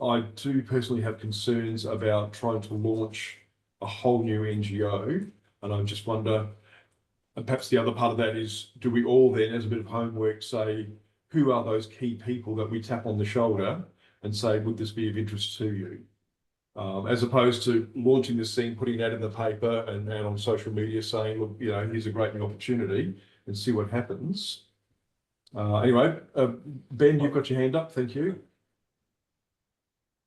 I do personally have concerns about trying to launch a whole new NGO, and I just wonder, and perhaps the other part of that is, do we all then, as a bit of homework, say, who are those key people that we tap on the shoulder and say, would this be of interest to you? As opposed to launching this thing, putting that in the paper and on social media saying, look, here's a great new opportunity, and see what happens. Anyway, Ben, you've got your hand up. Thank you.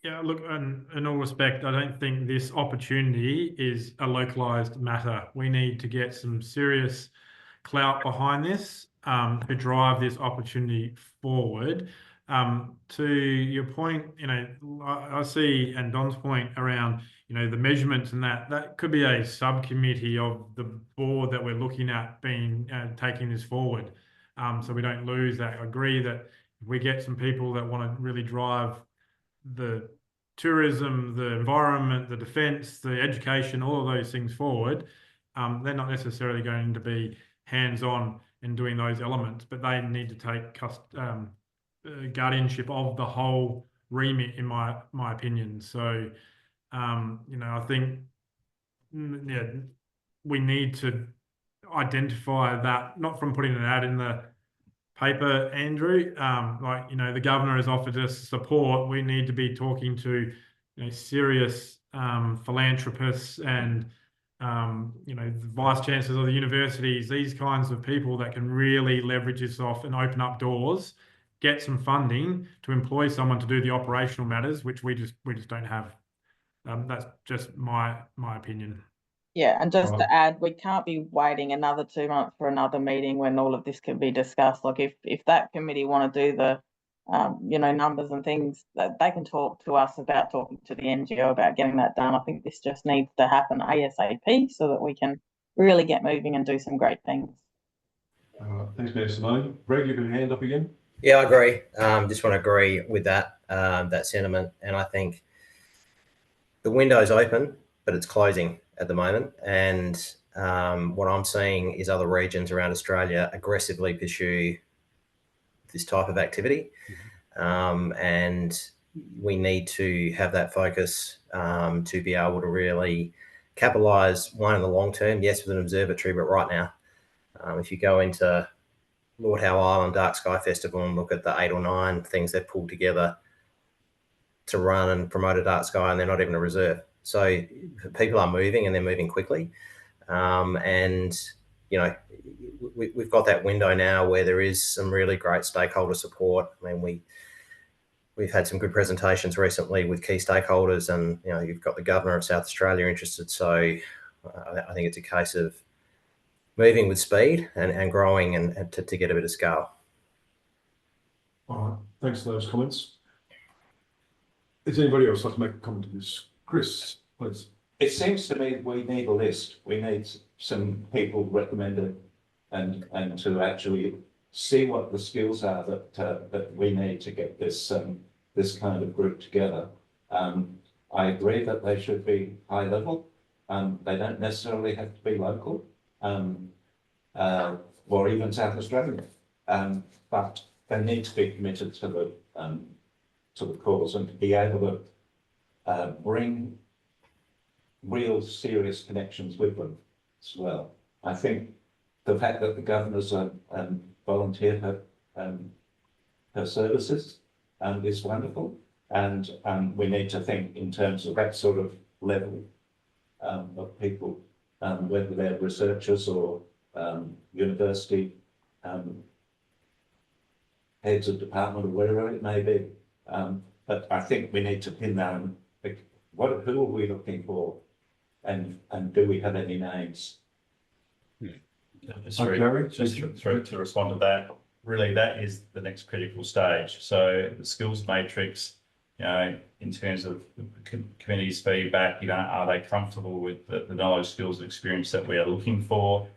Yeah, look, in all respect, I don't think this opportunity is a localised matter. We need to get some serious clout behind this to drive this opportunity forward. To your point, I see, and Don's point around, the measurements and that could be a subcommittee of the board that we're looking at being taking this forward. So we don't lose that. I agree that if we get some people that want to really drive the tourism, the environment, the defence, the education, all of those things forward, they're not necessarily going to be hands-on in doing those elements, but they need to take guardianship of the whole remit, in my opinion. So, I think, we need to identify that, not from putting an ad in the paper, Andrew. The governor has offered us support. We need to be talking to, serious philanthropists and, the vice chancellors of the universities, these kinds of people that can really leverage this off and open up doors, get some funding to employ someone to do the operational matters, which we just don't have. That's just my opinion. Yeah, and just to add, we can't be waiting another 2 months for another meeting when all of this can be discussed. Like if that committee want to do the numbers and things, that they can talk to us about talking to the NGO about getting that done. I think this just needs to happen ASAP so that we can really get moving and do some great things. Thanks, Mayor Simone. Greg, you've got your hand up again. Yeah, I agree. Just want to agree with that sentiment, and I think the window's open, but it's closing at the moment. And what I'm seeing is other regions around Australia aggressively pursue this type of activity, and we need to have that focus to be able to really capitalise, one, in the long term, yes, with an observatory, but right now, if you go into Lord Howe Island Dark Sky Festival and look at the 8 or 9 things they've pulled together to run and promote a dark sky, and they're not even a reserve. So people are moving, and they're moving quickly. And, we've got that window now where there is some really great stakeholder support. I mean, we've had some good presentations recently with key stakeholders, and, you've got the Governor of South Australia interested. So I think it's a case of moving with speed and growing and to get a bit of scale. All right, thanks for those comments. Is anybody else like to make a comment to this? Chris, please. It seems to me we need a list. We need some people recommended and to actually see what the skills are that we need to get this this kind of group together. I agree that they should be high level. They don't necessarily have to be local, or even South Australian, but they need to be committed to the cause and to be able to bring real serious connections with them as well. I think the fact that the Governor's volunteered her services is wonderful, and we need to think in terms of that sort of level of people, whether they're researchers or university heads of department or wherever it may be. But I think we need to pin down who are we looking for, and do we have any names? Just to respond to that, really that is the next critical stage. So the skills matrix, in terms of the community's feedback, are they comfortable with the knowledge, skills, and experience that we are looking for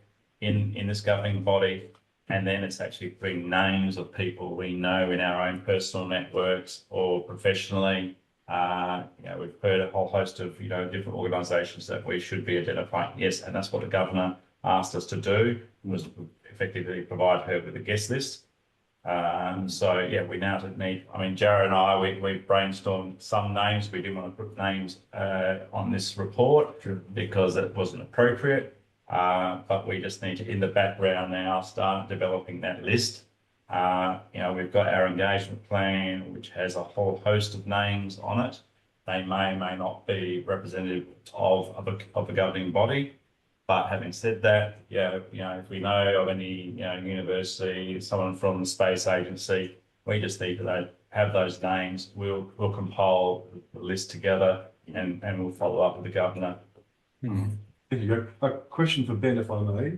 in this governing body? And then it's actually putting names of people we know in our own personal networks or professionally. We've heard a whole host of different organisations that we should be identifying. Yes, and that's what the Governor asked us to do, was effectively provide her with a guest list. So yeah, we now need. I mean, Jared and I, we brainstormed some names. We didn't want to put names on this report because it wasn't appropriate. But we just need to, in the background now, start developing that list. We've got our engagement plan, which has a whole host of names on it. They may not be representative of a governing body. But having said that, if we know of any university, someone from the space agency, we just need to have those names. We'll compile the list together and we'll follow up with the Governor. Thank you. A question for Ben, if I may.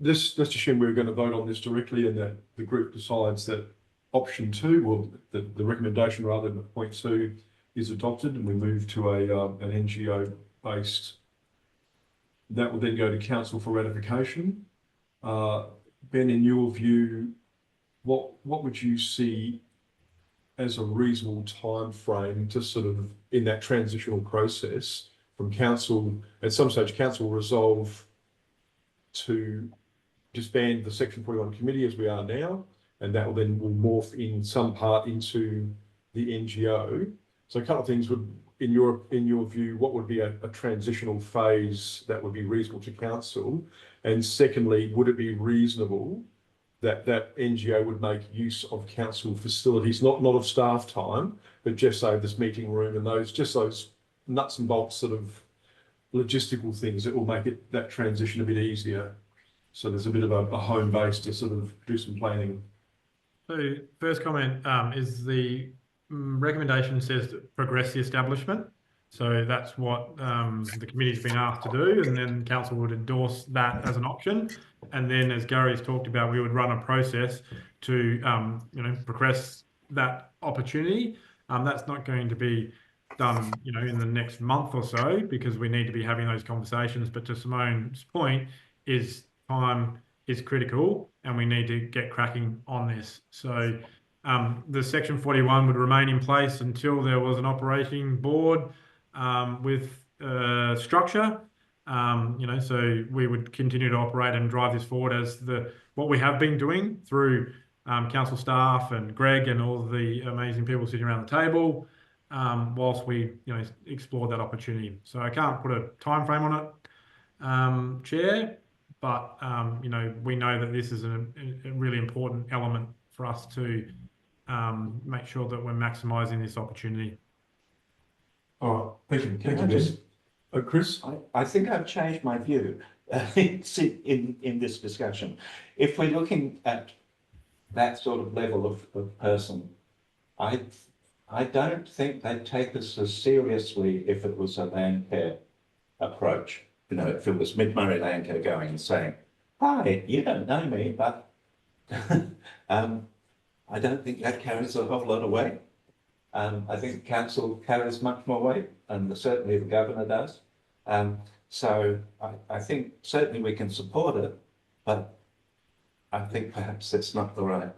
Let's assume we're going to vote on this directly, and that the group decides that option 2, or the recommendation rather than point 2, is adopted, and we move to an NGO based. That will then go to council for ratification. Ben, in your view, what would you see as a reasonable time frame to sort of in that transitional process from council? At some stage, council will resolve to disband the Section 41 committee as we are now, and that will then morph in some part into the NGO. So a couple of things would, in your view, what would be a transitional phase that would be reasonable to council? And secondly, would it be reasonable that NGO would make use of council facilities, not of staff time, but just say this meeting room and those nuts and bolts sort of logistical things that will make that transition a bit easier? So there's a bit of a home base to sort of do some planning. So first comment is the recommendation says progress the establishment. So that's what the committee's been asked to do, and then council would endorse that as an option. And then, as Gary's talked about, we would run a process to progress that opportunity. That's not going to be done, in the next month or so, because we need to be having those conversations. But to Simone's point, is time is critical, and we need to get cracking on this. So the Section 41 would remain in place until there was an operating board with structure. So we would continue to operate and drive this forward as what we have been doing through council staff and Greg and all the amazing people sitting around the table, whilst we explore that opportunity. So I can't put a time frame on it, Chair, but we know that this is a really important element for us to make sure that we're maximising this opportunity. All right, thank you, Chris. Chris? I think I've changed my view in this discussion. If we're looking at that sort of level of person, I don't think they'd take us as seriously if it was a Landcare approach. If it was Mid-Murray Landcare going and saying, "Hi, you don't know me, but," I don't think that carries a whole lot of weight. I think council carries much more weight, and certainly the governor does. So I think certainly we can support it, but I think perhaps it's not the right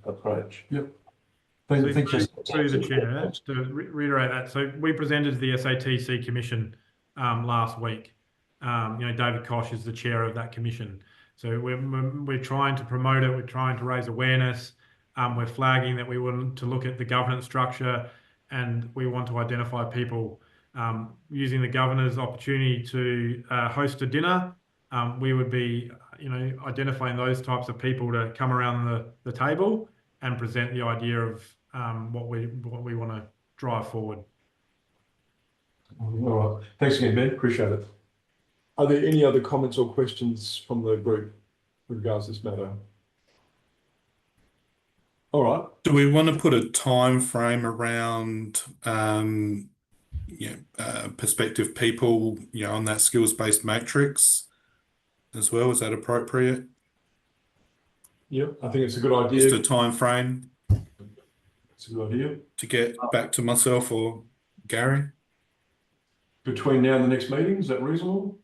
approach. Yep. Through the chair, to reiterate that, so we presented the SATC commission last week. David Koch is the chair of that commission. So we're trying to promote it. We're trying to raise awareness. We're flagging that we want to look at the governance structure, and we want to identify people using the governor's opportunity to host a dinner. We would be, identifying those types of people to come around the table and present the idea of what we want to drive forward. All right. Thanks again, Ben. Appreciate it. Are there any other comments or questions from the group with regards to this matter? All right. Do we want to put a time frame around prospective people, on that skills-based matrix as well? Is that appropriate? Yeah, I think it's a good idea. Just a time frame It's a good idea. to get back to myself or Gary? Between now and the next meeting, is that reasonable?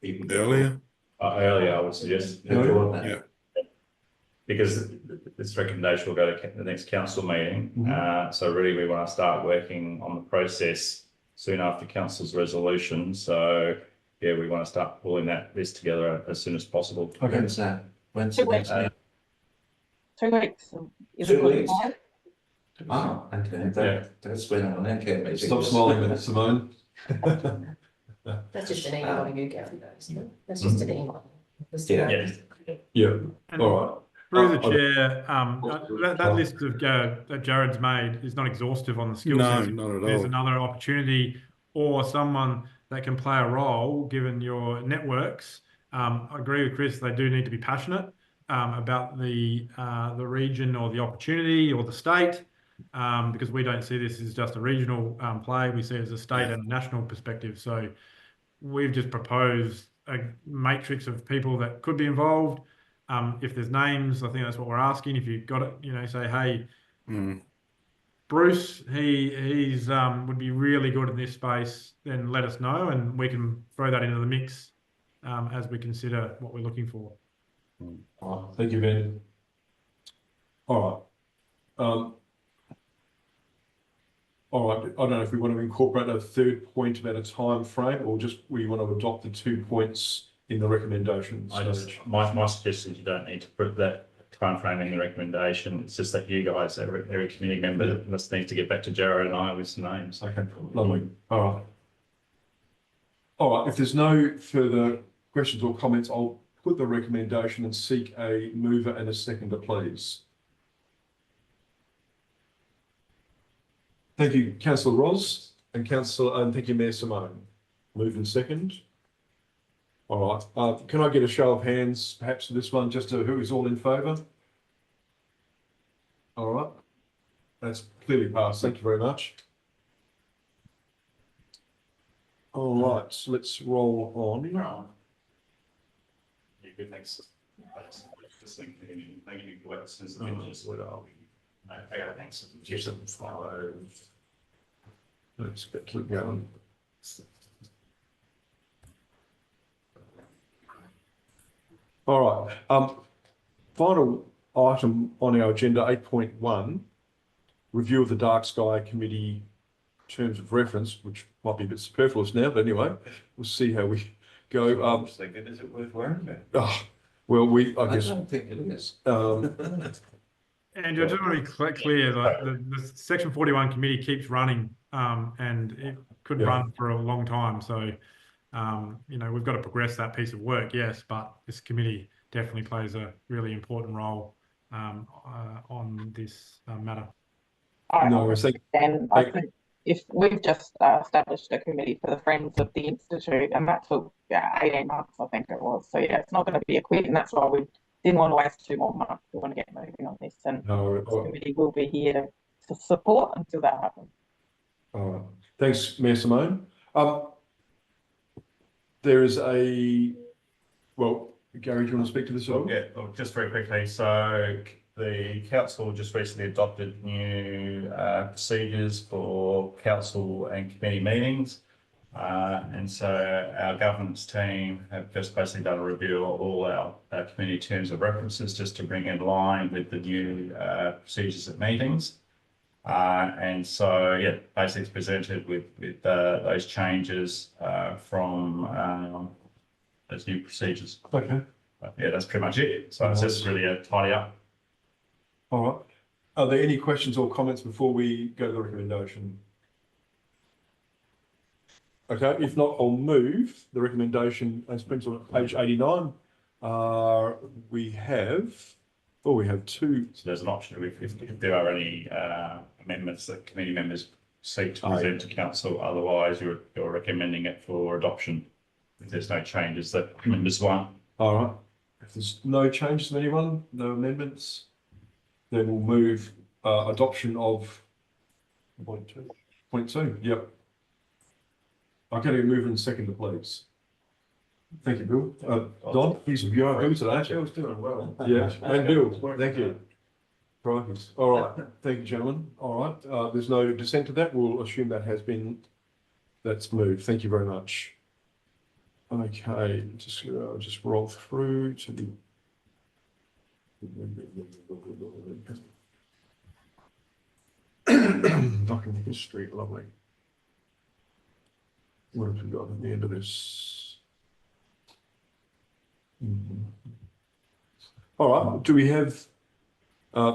Even Earlier? Earlier, I would suggest, Yeah. because this recommendation will go to the next council meeting. So really, we want to start working on the process soon after council's resolution. So yeah, we want to start pulling this together as soon as possible. Okay. When's that? When's the next meeting? 2 weeks. Is 2 it weeks? fine? Oh, okay. That's when our Landcare meeting. Stop smiling with it, Simone. That's just an email to you, Gary, though, isn't it? That's just an email. Yeah. Yeah, And all right. through the chair, that list of that Jared's made is not exhaustive on the skill No, set. not at There's all. another opportunity or someone that can play a role given your networks. I agree with Chris, they do need to be passionate about the region or the opportunity or the state, because we don't see this as just a regional play. We see it as a state and a national perspective. So we've just proposed a matrix of people that could be involved. If there's names, I think that's what we're asking. If you've got it, say, hey, Bruce, he's would be really good in this space, then let us know and we can throw that into the mix as we consider what we're looking for. All right. Thank you, Ben. All right. All right. I don't know if we want to incorporate a third point about a time frame or just we want to adopt the 2 points in the recommendation stage. My suggestion is you don't need to put that time frame in the recommendation. It's just that you guys, every committee member, just needs to get back to Jared and I with some names. Okay, lovely. All right. All right. If there's no further questions or comments, I'll put the recommendation and seek a mover and a seconder, please. Thank you, Councillor Ross and thank you, Mayor Simone. Move and second. All right. Can I get a show of hands, perhaps for this one, just to who is all in favour? All right. That's clearly passed. Thank you very much. All right, so let's roll on. Yeah, good, thanks. Just thinking, thank you for what since the images. What are we? Okay, thanks. Just 5. Let's keep going. All right, final item on our agenda, 8.1, review of the Dark Sky Committee terms of reference, which might be a bit superfluous now, but anyway, we'll see how we go. I was thinking, is it worth wearing that? Well, I I guess, don't think it is. And just to be clear, like the Section 41 committee keeps running, and it could run for a long time. So, you know, we've got to progress that piece of work, yes, but this committee definitely plays a really important role on this matter. no, I think, And I think if we've just established a committee for the Friends of the Institute, and that took 18 months, I think it was. So yeah, it's not going to be a quick, and that's why we didn't want to waste 2 more months. We want to get moving on this, and no, this committee will be here to support until that happens. all right. Thanks, Mayor Simone. There is well, Gary, do you want to speak to this at all? Yeah, well, just very quickly. So the council just recently adopted new procedures for council and committee meetings. And so our governance team have just basically done a review of all our committee terms of references just to bring in line with the new procedures at meetings. And so, yeah, basically it's presented with those changes from those new procedures. Okay, But yeah, that's pretty much it. So it's just really a tidy up. all right. Are there any questions or comments before we go to the recommendation? Okay, if not, I'll move the recommendation as printed on page 89. We have 2. So there's an option if there are any amendments that committee members seek to present to council. Otherwise, you're recommending it for adoption if there's no changes that members want. All right. If there's no changes from anyone, no amendments, then we'll move adoption of point two. Yep. Okay, we move in second, please. Thank you, Bill. Don, you are good today. I was doing well. Yeah, and Bill, thank you. Right. All right, thank you, gentlemen. All right, there's no dissent to that. We'll assume that's moved. Thank you very much. Okay, just roll through to the. Document history, lovely. What have we got at the end of this? All right, do we have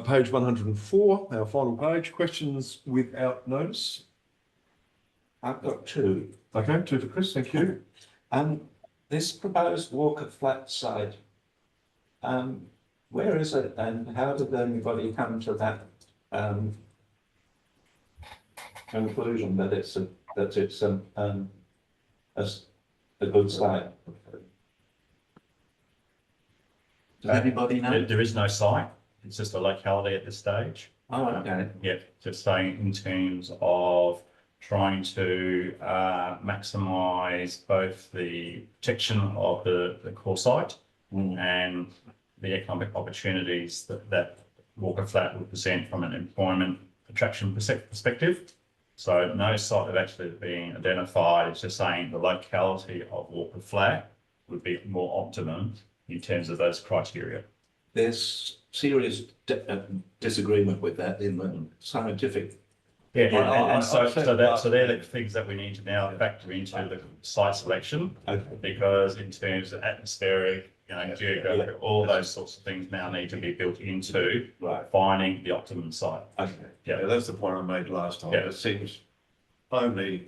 page 104, our final page, questions without notice? I've got 2. Okay, 2 for Chris, thank you. This proposed Walker Flat site, where is it and how did anybody come to that conclusion that it's a good site? Does anybody know? There is no site. It's just a locality at this stage. Oh, okay. Yeah, just saying in terms of trying to maximise both the protection of the core site and the economic opportunities that Walker Flat would present from an employment attraction perspective. So no site have actually been identified. It's just saying the locality of Walker Flat would be more optimum in terms of those criteria. There's serious disagreement with that in the scientific. Yeah, and so they're the things that we need to now factor into the site selection, because in terms of atmospheric, geographic, all those sorts of things now need to be built into finding the optimum site. Okay. Yeah, that's the point I made last time. Yeah. It seems only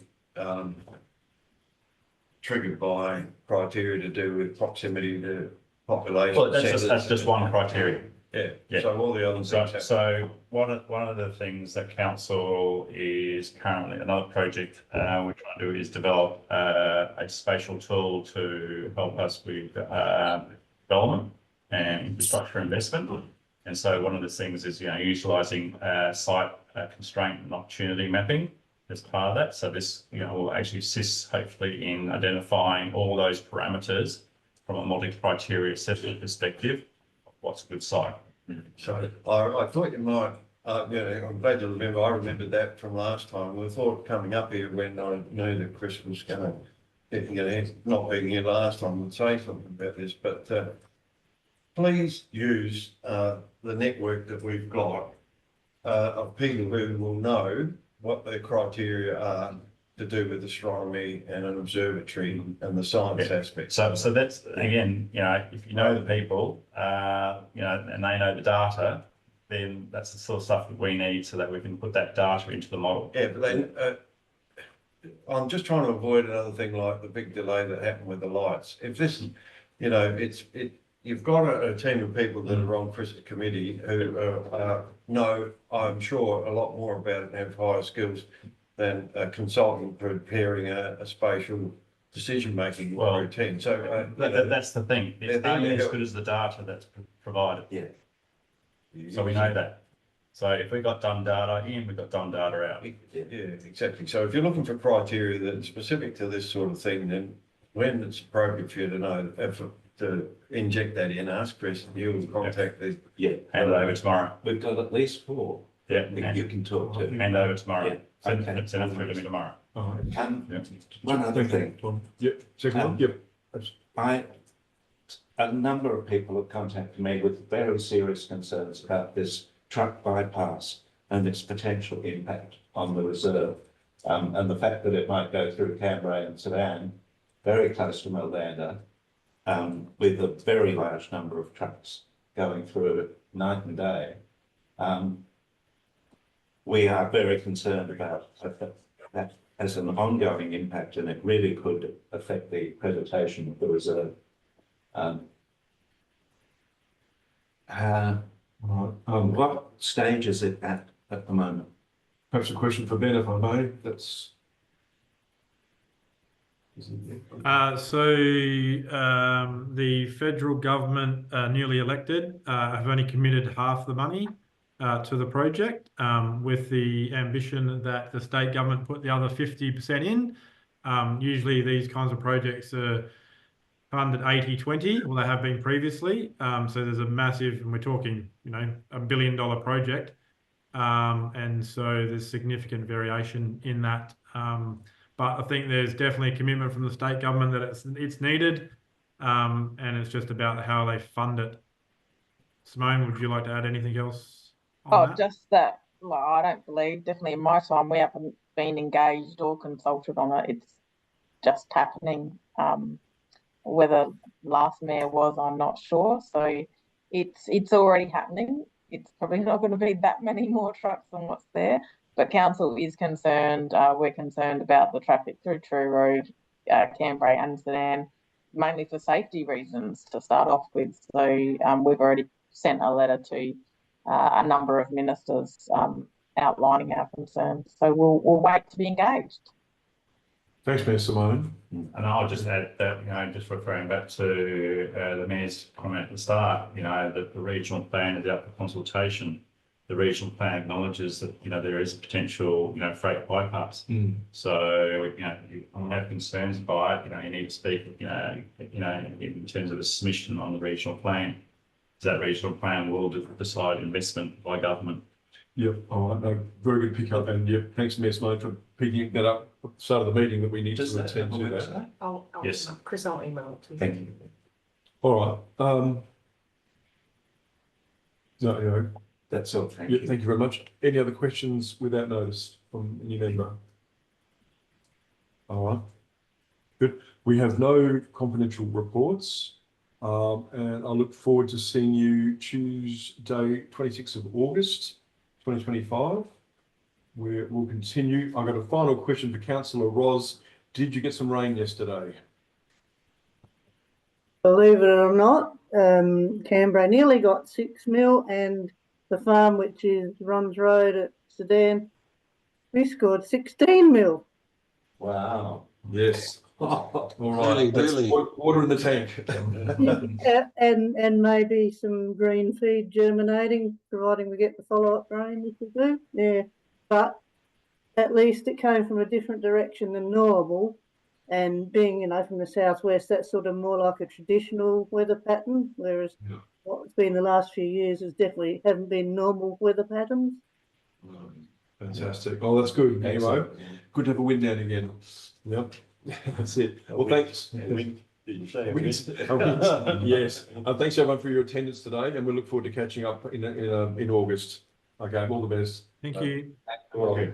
triggered by criteria to do with proximity to population. Well, that's just one criteria. Yeah. So all the other things. So one of the things that council is currently, another project we're trying to do is develop a spatial tool to help us with development and infrastructure investment. And so one of the things is utilising site constraint and opportunity mapping as part of that. So this, will actually assist hopefully in identifying all those parameters from a multi-criteria assessment perspective of what's a good site. So I thought you might, I'm glad you remember, I remembered that from last time. We thought coming up here when I knew that Chris was going to, not being here last time, would say something about this, but please use the network that we've got of people who will know what the criteria are to do with astronomy and an observatory and the science aspect. So that's, again, if you know the people, and they know the data, then that's the sort of stuff that we need so that we can put that data into the model. Yeah, but then I'm just trying to avoid another thing like the big delay that happened with the lights. If this, you've got a team of people that are on Chris's committee who know, I'm sure, a lot more about it and have higher skills than a consultant preparing a spatial decision-making routine. So that's the thing. It's only as good as the data that's provided. Yeah. So we know that. So if we got dumb data in, we've got dumb data out. Yeah, exactly. So if you're looking for criteria that's specific to this sort of thing, then when it's appropriate for you to know, to inject that in, ask Chris, and you'll contact the. Yeah. Hand it over tomorrow. We've got at least 4 Yeah. that you can talk to. Hand over tomorrow. Yeah. Send Okay. it through to me tomorrow. All right. Yeah. One other thing. Yep, second one, yep. A number of people have contacted me with very serious concerns about this truck bypass and its potential impact on the reserve. And the fact that it might go through Canberra and Sudan, very close to Malanda, with a very large number of trucks going through it night and day. We are very concerned about that as an ongoing impact, and it really could affect the presentation of the reserve. What stage is it at the moment? Perhaps a question for Ben, if I may, that's. The federal government, newly elected, have only committed half the money to the project, with the ambition that the state government put the other 50% in. Usually these kinds of projects are funded 80-20, or they have been previously. So there's a massive, and we're talking, $1 billion project. And so there's significant variation in that. But I think there's definitely a commitment from the state government that it's needed, and it's just about how they fund it. Simone, would you like to add anything else on that? Just that, I don't believe, definitely in my time, we haven't been engaged or consulted on it. It's just happening. Whether last mayor was, I'm not sure. So it's already happening. It's probably not going to be that many more trucks than what's there. But council is concerned. We're concerned about the traffic through True Road, Canberra and Sudan, mainly for safety reasons to start off with. So we've already sent a letter to a number of ministers outlining our concerns. So we'll wait to be engaged. Thanks, Mayor Simone. And I'll just add that, just referring back to the Mayor's comment at the start, that the regional plan is out for consultation. The regional plan acknowledges that, there is a potential, freight bypass. So, you have concerns by it, you need to speak, in terms of a submission on the regional plan. That regional plan will decide investment by government. Yep, all right, no, very good pick up, and yep, thanks, Mayor Simone, for picking that up at the start of the meeting that we need to attend to that. Yes. Chris, I'll email it to you. Thank you. All right, no, That's all. Thank yeah, you. thank you very much. Any other questions without notice from any member? All right, good. We have no confidential reports, and I look forward to seeing you Tuesday, 26th of August, 2025. We'll continue. I've got a final question for Councillor Roz. Did you get some rain yesterday? Believe it or not, Canberra nearly got 6 mil, and the farm, which is Runs Road at Sudan, we scored 16 mil. Wow. Yes. All right. Really, That's really. water in the tank. And maybe some green feed germinating, providing we get the follow-up rain, if we do. Yeah, but at least it came from a different direction than normal. And being, from the southwest, that's sort of more like a traditional weather pattern, whereas Yeah. what's been the last few years has definitely haven't been normal weather patterns. Fantastic. Oh, that's good. Anyway, Excellent. good to have a wind down again. Yep. That's it. Well, thanks. Did you say? Winds. Yes. Thanks everyone for your attendance today, and we look forward to catching up in August. Okay, all the best. Thank you. Okay.